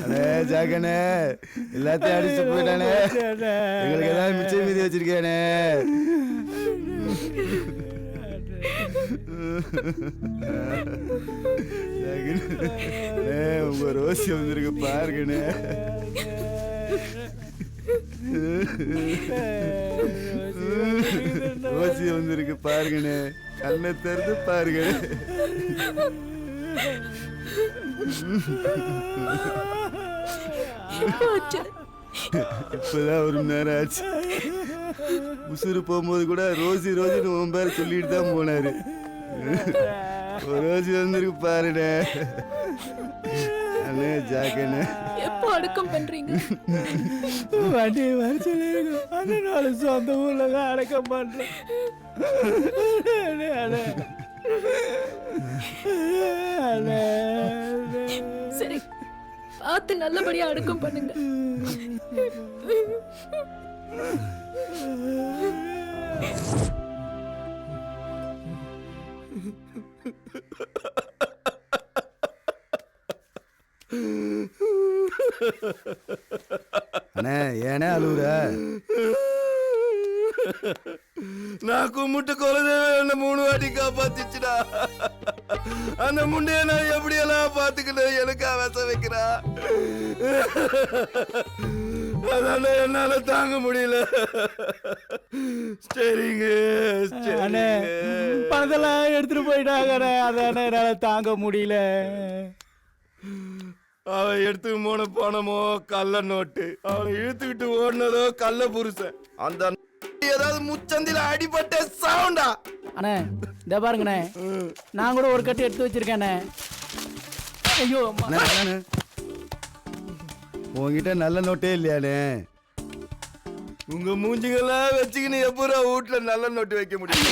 B: அண்ணே ஜாக்கண்ணே, எல்லாத்தையும் அடிச்சு போயிட்டானே. எங்களுக்கு ஏதாவது மிச்சம் மீதி வச்சிருக்கானே. உங்க ரோசி வந்திருக்கு பாருங்கண்ணே. ரோசி வந்திருக்கு பாருங்கண்ணே, கண்ணை திறந்து பாருங்க. இப்பதான் 1 மணி நேரம் ஆச்சு. உசுறு போகும்போது கூட ரோசி ரோசின்னு உன் பேரை சொல்லிட்டு தான் போனாரு. ரோசி வந்திருக்கு பாருண்ணே. அண்ணே ஜாக்கண்ணே,
O: எப்போ அடக்கம் பண்றீங்க?
T: வண்டி வர சொல்லிருங்க. அதனால சொந்த ஊர்ல தான் அடக்கம் பண்றேன்.
O: சரி, பார்த்து நல்லபடியா அடக்கம் பண்ணுங்க.
B: அண்ணே ஏனே அழுவுற?
P: நான் கும்பிட்டு குலதெய்வம் என்ன 3 வாட்டி காப்பாத்திச்சுடா. அந்த முண்டைய நான் எப்படியெல்லாம் பாத்துக்கிட்டேன், எனக்கா விச வைக்கிறா. அதான என்னால தாங்க முடியல. சரிங்க,
T: பணத்தெல்லாம் எடுத்துட்டு போயிட்டாங்க. அதானே என்னால தாங்க முடியல.
P: அவன் எடுத்துக்கு போன பணமோ கள்ள நோட்டு, அவனை இழுத்துக்கிட்டு ஓடினதோ கள்ள புருஷன். அந்த ஏதாவது முச்சந்தில அடிபட்ட சவுண்டா.
T: அண்ணே இந்த பாருங்கண்ணே, நான் கூட ஒரு கட்டு எடுத்து வச்சிருக்கேண்ணே. ஐயோ
B: உங்ககிட்ட நல்ல நோட்டே இல்லையானே?
P: உங்க மூஞ்சிங்கெல்லாம் வச்சுக்கின்னு எப்போ வீட்டுல நல்ல நோட்டு வைக்க முடியும்?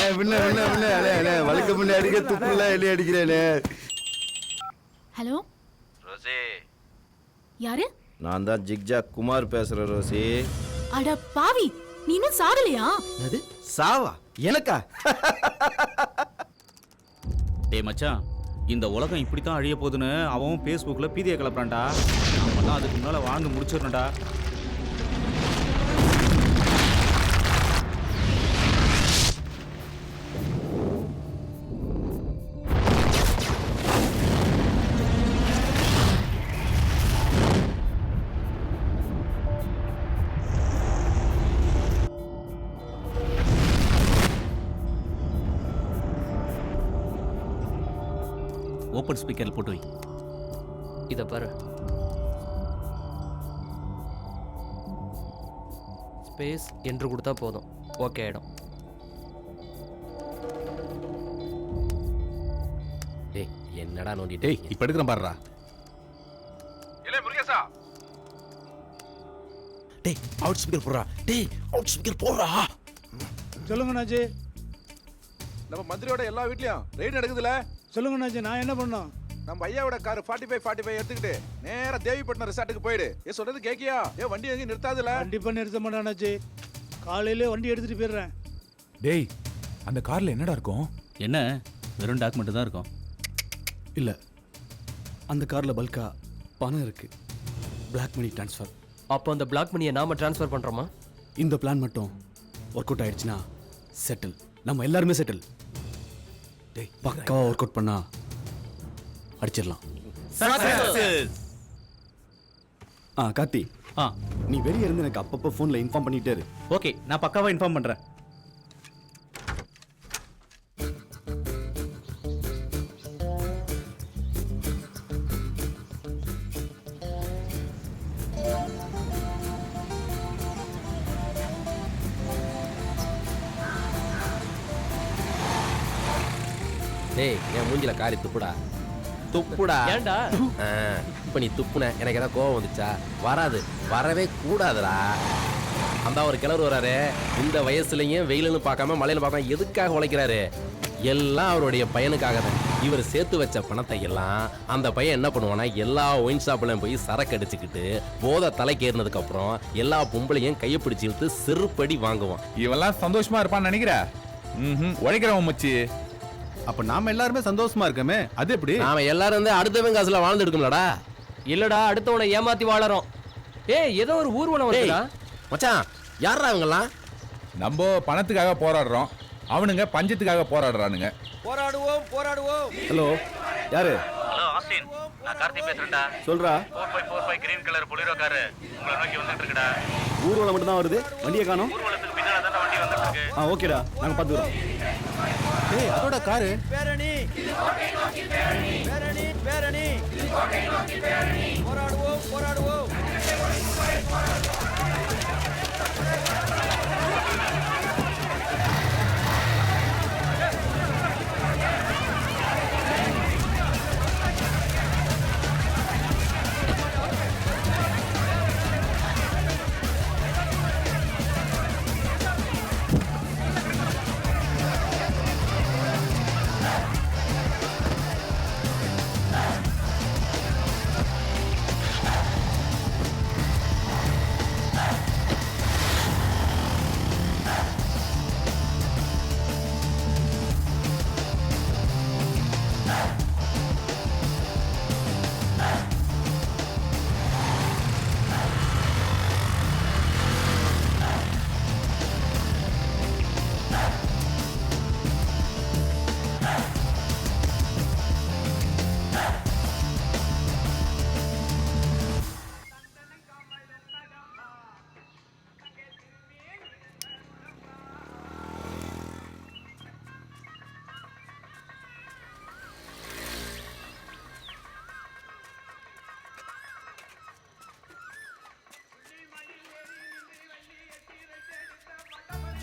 B: வழுக்க முன்னே அடிக்க துப்புலாம் எழுதி அடிக்கிறேனே.
O: ஹலோ
P: ரோசி,
O: யாரு?
P: நான் தான் ஜிக்ஜாக் குமார் பேசுறேன். ரோசி,
O: அட பாவி, நீ இன்னும் சாகலையா?
P: அது சாவா? எனக்கா?
A: டேய் மச்சான், இந்த உலகம் இப்படித்தான் அழிய போகுதுன்னு அவன் ஃபேஸ்புக்கில் பீதியை கிளப்புறான்டா. நம்மளாம் அதுக்கு முன்னால் வாழ்ந்து முடிச்சிடணும்டா. ஓப்பன் ஸ்பீக்கரில் போட்டு வை.
J: இதை பாரு, ஸ்பேஸ் என்று கொடுத்தா போதும், ஓகே ஆயிடும்.
C: டேய் என்னடா நோண்டி?
M: டேய் இப்ப எடுக்கிறேன் பாருடா.
G: இல்ல முருகேசா,
P: டேய் அவுட் ஸ்பீக்கர் போடுறா. டேய் அவுட் ஸ்பீக்கர் போடுறா.
F: சொல்லுங்க நாஜி.
G: நம்ம மந்திரியோட எல்லா வீட்லயும் ரெய்டு நடக்குதுல.
F: சொல்லுங்க நாஜி, நான் என்ன பண்ணோம்?
G: நம்ம ஐயாவோட கார் 45 எடுத்துக்கிட்டு நேரா தேவிப்பட்டினம் ரிசார்ட்டுக்கு போயிடு. சொல்றது கேக்கியா? வண்டி எங்கேயும் நிறுத்தாதுல.
F: கண்டிப்பா நிறுத்த மாட்டானாச்சு. காலையில வண்டி எடுத்துட்டு போயிடுறேன்.
G: டேய் அந்த கார்ல என்னடா இருக்கும்?
A: என்ன வெறும் டாக்குமெண்ட் தான் இருக்கும்?
D: இல்ல, அந்த கார்ல பல்கா பணம் இருக்கு. Black money transfer.
J: அப்போ அந்த பிளாக் மணியை நாம ட்ரான்ஸ்ஃபர் பண்றோமா?
D: இந்த பிளான் மட்டும் ஒர்க் அவுட் ஆயிடுச்சுன்னா செட்டில். நம்ம எல்லாருமே செட்டில். பக்காவா ஒர்க் அவுட் பண்ணா அடிச்சிடலாம். கார்த்தி நீ வெளியே இருந்து எனக்கு அப்பப்போ ஃபோனில் இன்ஃபார்ம் பண்ணிட்டே இரு.
H: ஓகே, நான் பக்காவா இன்ஃபார்ம் பண்றேன்.
C: டேய் என் மூஞ்சில காரி துப்புடா துப்புடா.
J: ஏன்டா?
C: இப்போ நீ துப்புன எனக்கு ஏதாவது கோவம் வந்துச்சா? வராது, வரவே கூடாதுடா. அந்த ஒரு கிணறு வராரு, இந்த வயசுலயும் வெயிலுன்னு பார்க்காம மழையில பார்க்காம எதுக்காக உழைக்கிறாரு? எல்லாம் அவருடைய பையனுக்காக தான். இவர் சேர்த்து வச்ச பணத்தை எல்லாம் அந்த பையன் என்ன பண்ணுவானா, எல்லா ஒயின் ஷாப்லையும் போய் சரக்கு அடிச்சுக்கிட்டு போதை தலைக்கு ஏறினதுக்கு அப்புறம் எல்லா பொம்பளையும் கையை பிடிச்சி இழுத்து செருப்படி வாங்குவான்.
G: இவெல்லாம் சந்தோஷமா இருப்பான்னு நினைக்கிற? உழைக்கிறவன் மச்சி.
D: அப்ப நாம எல்லாருமே சந்தோஷமா இருக்கமே, அது எப்படி?
C: நாம எல்லாரும் வந்து அடுத்தவன் காசுல வாழ்ந்து எடுக்கணும்லடா.
J: இல்லடா, அடுத்தவனை ஏமாத்தி வாழறோம். ஏய், ஏதோ ஒரு ஊர்வலம் வருதுடா.
C: மச்சான், யாரா அவங்கலாம்?
G: நம்ம பணத்துக்காக போராடுறோம், அவனுங்க பஞ்சத்துக்காக போராடுறானுங்க.
S: போராடுவோம் போராடுவோம்.
D: ஹலோ, யாரு?
A: ஹலோ ஆஸ்டின், நான் கார்த்தி பேசுறேன்டா.
D: சொல்றா.
A: 4545 கிரீன் கலர் பொலிரோ காரு உங்களை நோக்கி வந்துட்டு இருக்குடா.
D: ஊர்வலம் மட்டும் தான் வருது, வண்டியை காணோம்.
A: ஊர்வலத்துக்கு பின்னால தான் வண்டி வந்துட்டு இருக்கு.
D: ஓகேடா, நாங்க பாத்துக்கிறோம். ஏய், அதோட காரு.
S: பேரணி பேரணி பேரணி போராடுவோம் போராடுவோம்.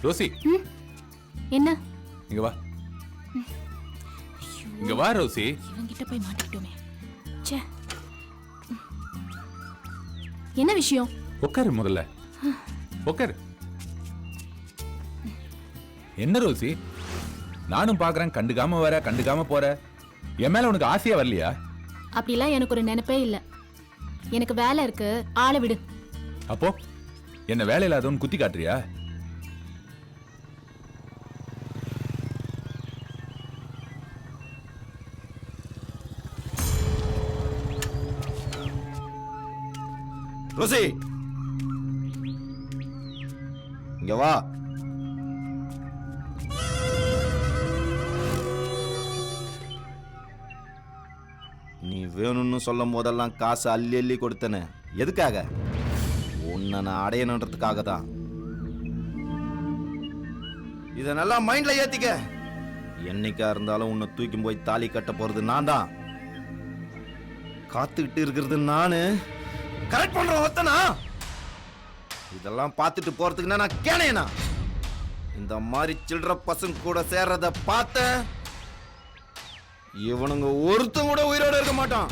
G: ரோசி,
O: என்ன?
G: இங்க வா. இங்க வா ரோசி.
O: இவங்கிட்ட போய் மாட்டிக்கிட்டோமே. ச்சே. என்ன விஷயம்?
G: உட்காரு முதல்ல, உட்காரு. என்ன ரோசி, நானும் பாக்குறேன், கண்டுக்காம வர கண்டுக்காம போற. என் மேல உனக்கு ஆசையா வரலையா?
O: அப்படிலாம் எனக்கு ஒரு நினைப்பே இல்ல. எனக்கு வேலை இருக்கு, ஆளை விடு.
G: அப்போ என்ன வேலை இல்லாதவன் குத்தி காட்டுறியா?
P: ரோசி, இங்க வா. நீ வேணும்னு சொல்லும் போதெல்லாம் காசு அள்ளி அள்ளி கொடுத்தன. எதுக்காக? உன்னை நான் அடையணுன்றதுக்காக தான். இத நல்லா மைண்ட்ல ஏத்திக்க. என்னைக்கா இருந்தாலும் உன்னை தூக்கி போய் தாலி கட்ட போறது நான் தான். காத்துக்கிட்டு இருக்கிறது நானு. கரெக்ட் பண்ற ஒத்தனா? இதெல்லாம் பார்த்துட்டு போறதுக்கு நான் கேனேனா? இந்த மாதிரி சில்ற பசங்க கூட சேர்றத பார்த்த இவனுங்க ஒருத்தன் கூட உயிரோட இருக்க மாட்டான்.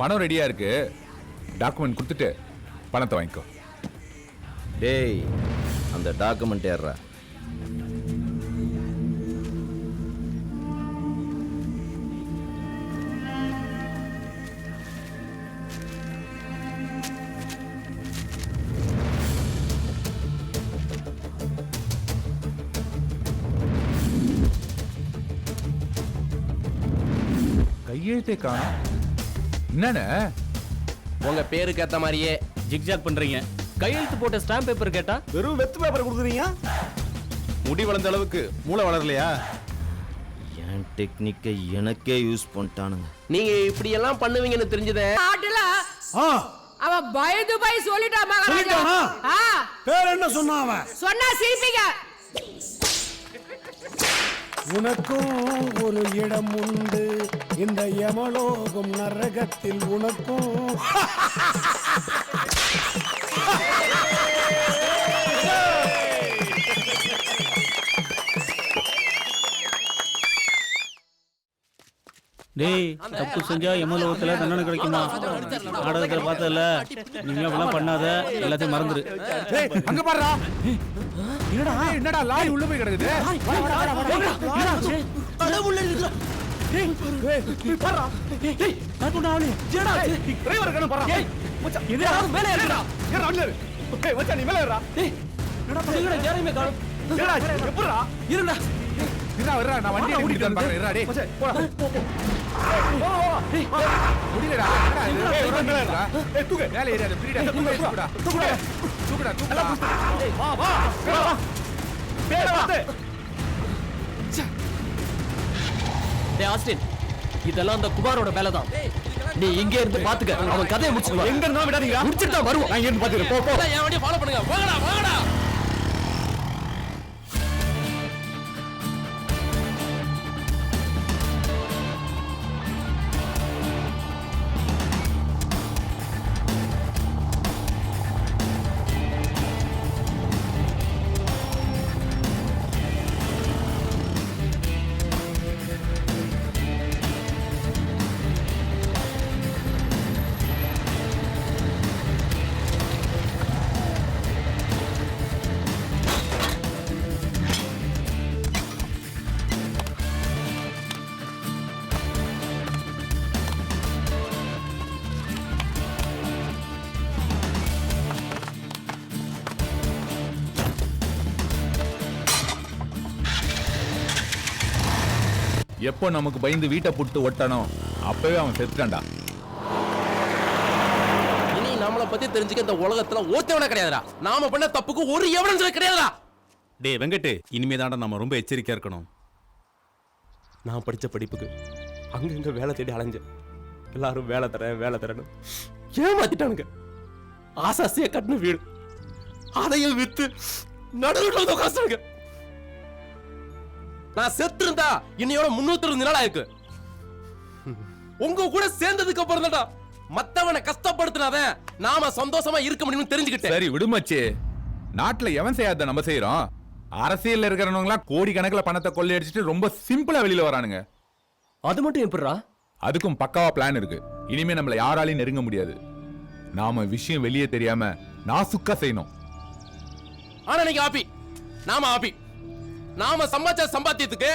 G: பணம் ரெடியா இருக்கு, டாக்குமெண்ட் கொடுத்துட்டு பணத்தை வாங்கிக்கோ.
P: டேய், அந்த டாக்குமெண்ட் ஏறா.
G: கையெழுத்தே காணோம். என்னண்ணே
C: உங்க பேருக்கு ஏத்த மாதிரியே
J: ஜிக்ஜாக் பண்றீங்க. கையெழுத்து போட்ட ஸ்டாம்ப் பேப்பர் கேட்டா
M: வெறும் வெத்து பேப்பர் கொடுக்குறீங்க. முடி வளர்ந்த அளவுக்கு மூளை வளரலையா?
P: என் டெக்னிக்கை எனக்கே யூஸ் பண்ணிட்டானுங்க.
C: நீங்க இப்படி எல்லாம் பண்ணுவீங்கன்னு தெரிஞ்சதே.
L: அவன் பயந்து போய் சொல்லிட்டான் மகாராஜா.
F: பேர் என்ன சொன்னான் அவன்?
L: சொன்னா சிரிப்பீங்க.
F: உனக்கும் ஒரு இடம் உண்டு இந்த யமலோகம் நரகத்தில் உனக்கும்.
H: டேய் தப்பு செஞ்சா எமலோகத்துல தண்டனை கிடைக்குமா? நாடகத்துல பார்த்ததுல நீங்க அப்படிலாம் பண்ணாத, எல்லாத்தையும் மறந்துரு.
G: அங்க பாருடா. என்னடா லாரி உள்ள போய் கிடக்குது?
F: கடவுளே இதுல. டேய் பாறா. டேய் நான் அவனே. ஜேடா டிரைவர் கண்ணு பாறா. ஏய் மச்சான் இது யாரும் மேலே ஏறுடா. ஏறா உள்ள ஏறு. ஏய் மச்சான் நீ மேலே ஏறுடா. டேய் என்னடா பண்ணுங்கடா யாரையுமே காணோம். ஏடா எப்பறா? இருடா.
G: இருடா நான் வண்டி ஓடிட்டு பாக்குறேன். இருடா டேய்.
F: மச்சான் போடா.
G: டேய் முடியலடா. என்னடா இது? ஏய் தூக்கு. மேலே ஏறு. அது ஃப்ரீடா. தூக்குடா. தூக்குடா.
F: டேய் வா வா. பேர வந்து.
J: டேய் ஆஸ்டின், இதெல்லாம் அந்த குமாரோட வேலை தான். நீ இங்கே இருந்து பாத்துக்க, அவன் கதையை முடிச்சுடுவான்.
F: எங்க இருந்தா விடாதீங்க.
J: முடிச்சிட்டு தான் வருவான்.
F: நான் இங்க இருந்து பாத்துக்கிறேன். போ போ.
C: என் வண்டியை ஃபாலோ பண்ணுங்க. வாங்கடா வாங்கடா.
G: எப்போ நமக்கு பயந்து வீட்டை புட்டு ஒட்டணும் அப்பவே அவன் செத்துட்டான்டா.
C: இனி நம்மளை பத்தி தெரிஞ்சுக்க இந்த உலகத்துல ஒருத்தவன கிடையாதுடா. நாம பண்ண தப்புக்கு ஒரு எவனும் கிடையாதுடா.
M: டேய் வெங்கட், இனிமே தாண்டா நம்ம ரொம்ப எச்சரிக்கையா இருக்கணும்.
R: நான் படித்த படிப்புக்கு அங்கங்க வேலை தேடி அலைஞ்சேன். எல்லாரும் வேலை தரேன்னு ஏமாத்திட்டானுங்க. ஆசாசியா கட்டின வீடு அதையும் வித்து நடுவில் கஷ்டங்க.
C: நான் செத்து இருந்தா இன்னையோட 320 நாள் ஆயிருக்கு. உங்க கூட சேர்ந்ததுக்கு அப்புறம் தான்டா மத்தவனை கஷ்டப்படுத்தினாதான் நாம சந்தோஷமா இருக்க முடியும்னு தெரிஞ்சுக்கிட்டேன்.
G: சரி விடுமச்சு, நாட்டுல எவன் செய்யாத நம்ம செய்யறோம். அரசியல்ல இருக்கிறவங்க கோடி கணக்கில் பணத்தை கொள்ளையடிச்சிட்டு ரொம்ப சிம்பிளா வெளியில வரானுங்க.
J: அது மட்டும் எப்படிடா?
G: அதுக்கும் பக்காவா பிளான் இருக்கு. இனிமே நம்மள யாராலையும் நெருங்க முடியாது. நாம விஷயம் வெளியே தெரியாம நாசுக்கா செய்யணும்.
C: ஆனா நீங்க ஆப்பி, நாம ஆப்பி. நாம சம்பாதிச்ச சம்பாத்தியத்துக்கு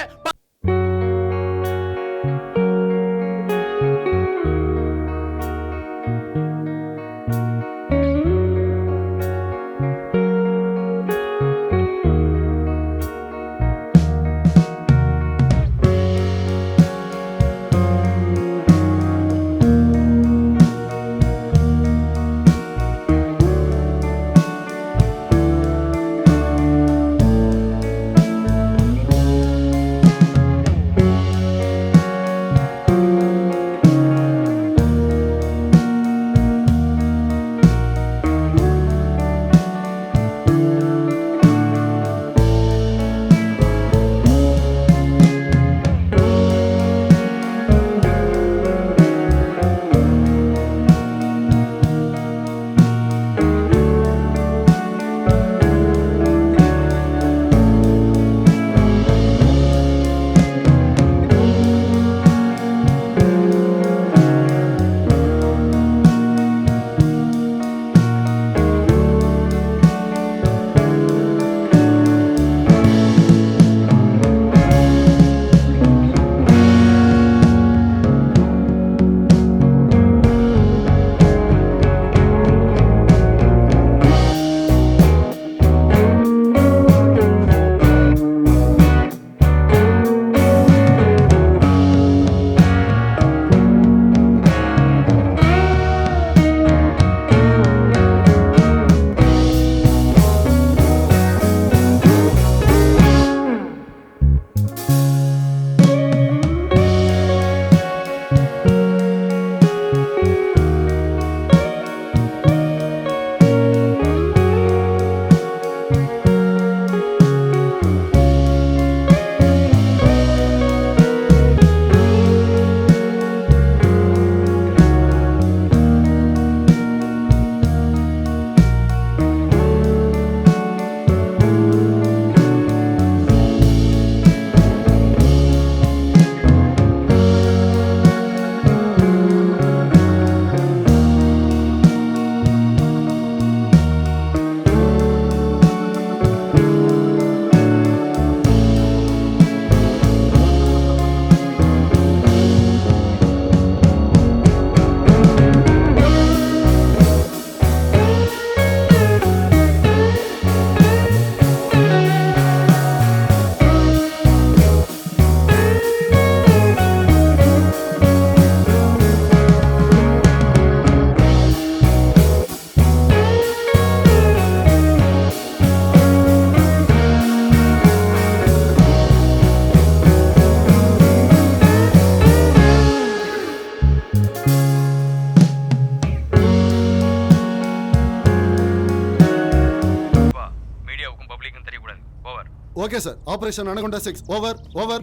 E: okay sir, operation anaconda 6 over over.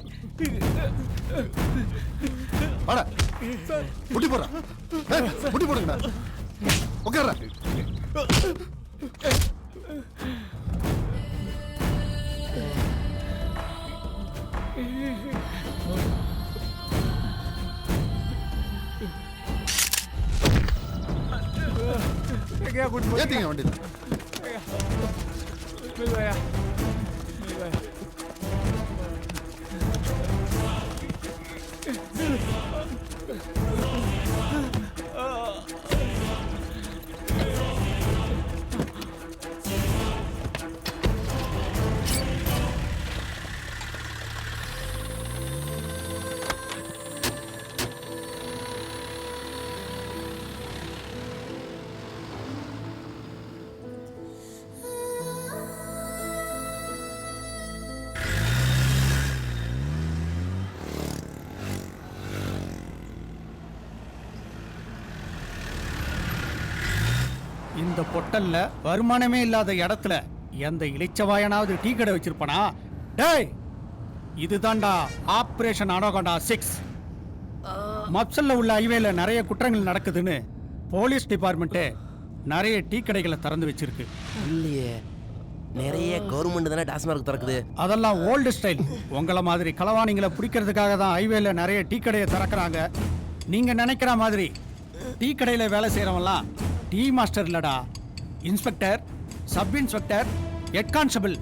E: வாடா முட்டி போடுறா, முட்டி போடுங்கடா, உட்கார்றா. ஏத்திங்க வண்டியில்.
T: இந்த பொட்டல்ல வருமானமே இல்லாத இடத்துல எந்த இளைச்சவாயனாவது டீ கடை வச்சிருப்பானா? டேய், இதுதான்டா ஆபரேஷன் அனகொண்டா 6. மப்சல்ல உள்ள ஹைவேல நிறைய குற்றங்கள் நடக்குதுன்னு போலீஸ் டிபார்ட்மெண்ட் நிறைய டீ கடைகளை திறந்து வச்சிருக்கு.
C: இல்லையே, நிறைய கவர்மெண்ட் தானே டாஸ்மார்க் திறக்குது.
T: அதெல்லாம் ஓல்டு ஸ்டைல். உங்களை மாதிரி களவாணிங்களை பிடிக்கிறதுக்காக தான் ஹைவேல நிறைய டீ கடையை திறக்கிறாங்க. நீங்க நினைக்கிற மாதிரி டீ கடையில வேலை செய்யறவன்லாம் டீ மாஸ்டர் இல்லடா, inspector, sub inspector, head constable.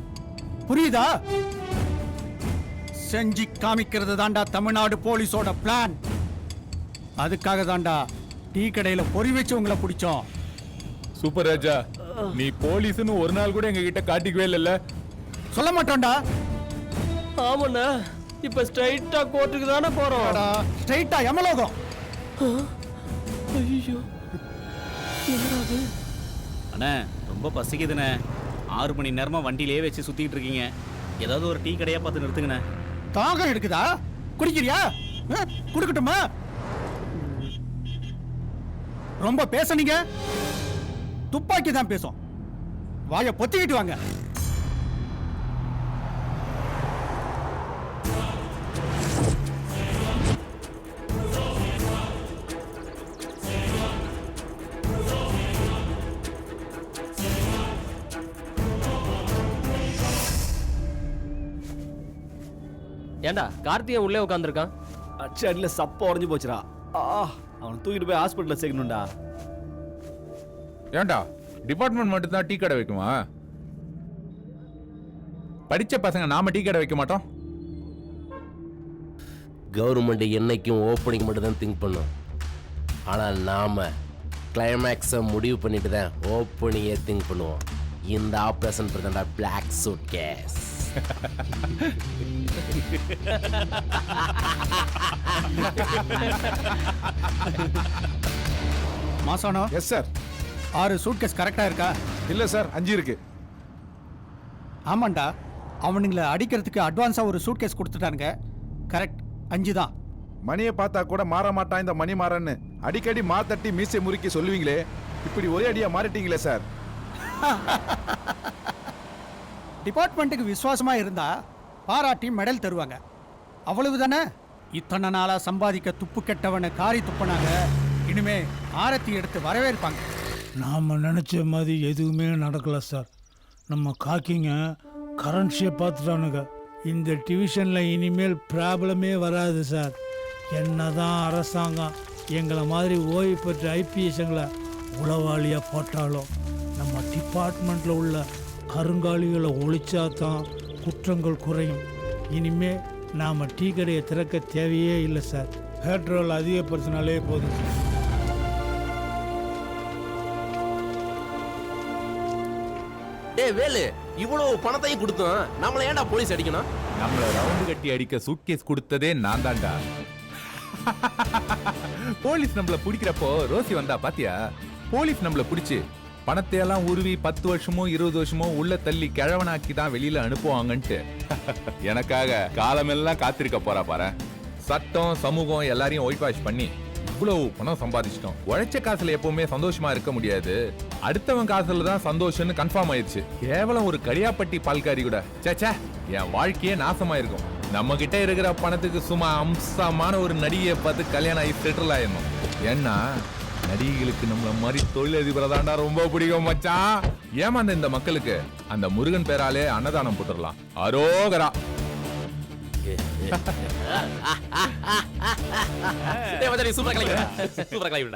T: புரியுதா? செஞ்சு காமிக்கிறது தாண்டா தமிழ்நாடு போலீஸோட பிளான். அதுக்காக தாண்டா டீ கடையில பொறி வச்சு உங்களை பிடிச்சோம்.
G: சூப்பர் ராஜா, நீ போலீஸ்னு ஒரு நாள் கூட எங்க கிட்ட காட்டிக்கவே இல்லைல்ல.
T: சொல்ல மாட்டோம்டா.
J: ஆமாண்ணா, இப்ப ஸ்ட்ரைட்டா கோர்ட்டுக்கு தானே போறோம்.
T: ஸ்ட்ரைட்டா யமலோகம்.
J: ஐயோ,
A: அண்ணே ரொம்ப பசிக்குதுண்ணே. 6 மணி நேரமா வண்டியிலே வச்சு சுத்திட்டு இருக்கீங்க. ஏதாவது ஒரு டீ கடையா பார்த்து நிறுத்துங்கண்ணே.
T: தாகம் எடுக்குதா? குடிக்கிறியா? குடுக்கட்டுமா? ரொம்ப பேசுனீங்க, துப்பாக்கி தான் பேசும். வாயை பொத்திக்கிட்டு வாங்க.
J: ஏண்டா கார்த்திகன் உள்ளே உட்காந்துருக்கான்?
F: அச்சு அடியில் சப்ப உடஞ்சு போச்சுடா. அவனை தூக்கிட்டு போய் ஹாஸ்பிட்டலில் சேர்க்கணும்டா.
G: ஏண்டா டிபார்ட்மெண்ட் மட்டும் தான் டீ கடை வைக்குமா? படிச்ச பசங்க நாம டீ கடை வைக்க மாட்டோம்.
C: கவர்மெண்ட் என்னைக்கும் ஓப்பனிங் மட்டும் தான் திங்க் பண்ணும். ஆனால் நாம கிளைமேக்ஸை முடிவு பண்ணிட்டு தான் ஓப்பனிங்கே திங்க் பண்ணுவோம். இந்த ஆப்ரேஷன் பிரதண்டா பிளாக் சூட் கேஸ்.
T: மாசானோ?
E: Yes sir.
T: 6 சூட்கேஸ் கரெக்டா இருக்கா?
E: இல்ல சார், 5 இருக்கு.
T: ஆமாண்டா, அவனுங்களை அடிக்கிறதுக்கு அட்வான்ஸா ஒரு சூட்கேஸ் கொடுத்துட்டானுங்க. கரெக்ட், 5 தான்.
U: மணியை பார்த்தா கூட மாற மாட்டான் இந்த மணி மாறன்னு அடிக்கடி மாத்தட்டி மீசை முறுக்கி சொல்லுவீங்களே, இப்படி ஒரே அடியா மாறிட்டீங்களே சார்.
T: டிபார்ட்மெண்ட்டுக்கு விசுவாசமா இருந்தா பாராட்டி மெடல் தருவாங்க, அவ்வளவுதானே. இத்தனை நாளா சம்பாதிக்க துப்பு கெட்டவனை காரி துப்புனாங்க, இனிமே ஆரத்தி எடுத்து வரவேற்பாங்க.
V: நாம் நினச்ச மாதிரி எதுவுமே நடக்கல சார். நம்ம காக்கிங்க கரன்சியை பார்த்துட்டானுங்க. இந்த டிவிஷனில் இனிமேல் ப்ராப்ளமே வராது சார். என்னதான் அரசாங்கம் எங்களை மாதிரி ஓய்வு பெற்ற ஐபிஎஸ்ங்களை உளவாளியாக போட்டாலும் நம்ம டிபார்ட்மெண்ட்டில் உள்ள கருங்காலிகளை ஒழிச்சா தான் குற்றங்கள் குறையும். இனிமே நாம் டீ கடையை திறக்க தேவையே இல்லை சார். பெட்ரோல் அதிகப்படுத்தினாலே போதும் சார்.
C: டேய் வேலு, இவ்வளவு பணத்தையும் கொடுத்தோம், நம்மள ஏன்டா போலீஸ் அடிக்கணும்?
G: நம்மள ரவுண்டு கட்டி அடிக்க சூட்கேஸ் கொடுத்ததே நான் தான்டா. போலீஸ் நம்மள பிடிக்கிறப்போ ரோசி வந்தா பாத்தியா? போலீஸ் நம்மள பிடிச்சு பணத்தை எல்லாம் உருவி 10 வருஷமோ 20 வருஷமோ உள்ள தள்ளி கிழவனாக்கி தான் வெளியில அனுப்புவாங்கன்ட்டு எனக்காக காலமெல்லாம் காத்திருக்க போறா பாரு. சட்டம் சமூகம் எல்லாரையும் ஒயிட் வாஷ் பண்ணி இவ்வளவு பணம் சம்பாதிச்சிட்டோம். உழைச்ச காசுல எப்பவுமே சந்தோஷமா இருக்க முடியாது. அடுத்தவன் காசுல தான் சந்தோஷம்னு கன்ஃபார்ம் ஆயிடுச்சு. கேவலம் ஒரு கடியாப்பட்டி பால்காரி கூட சேச்சே என் வாழ்க்கையே நாசமாயிருக்கும். நம்ம கிட்ட இருக்கிற பணத்துக்கு சும்மா அம்சமான ஒரு நடிகையை பார்த்து கல்யாணம் ஆகி செட்டில் ஆயிடணும். ஏன்னா நடிகைகளுக்கு நம்மள மாதிரி தொழிலதிபரை தாண்டா ரொம்ப பிடிக்கும் மச்சான். ஏமாந்த இந்த மக்களுக்கு அந்த முருகன் பேராலே அன்னதானம் போட்டுடலாம். அரோகரா.
R: சூப்பரா கிளம்பி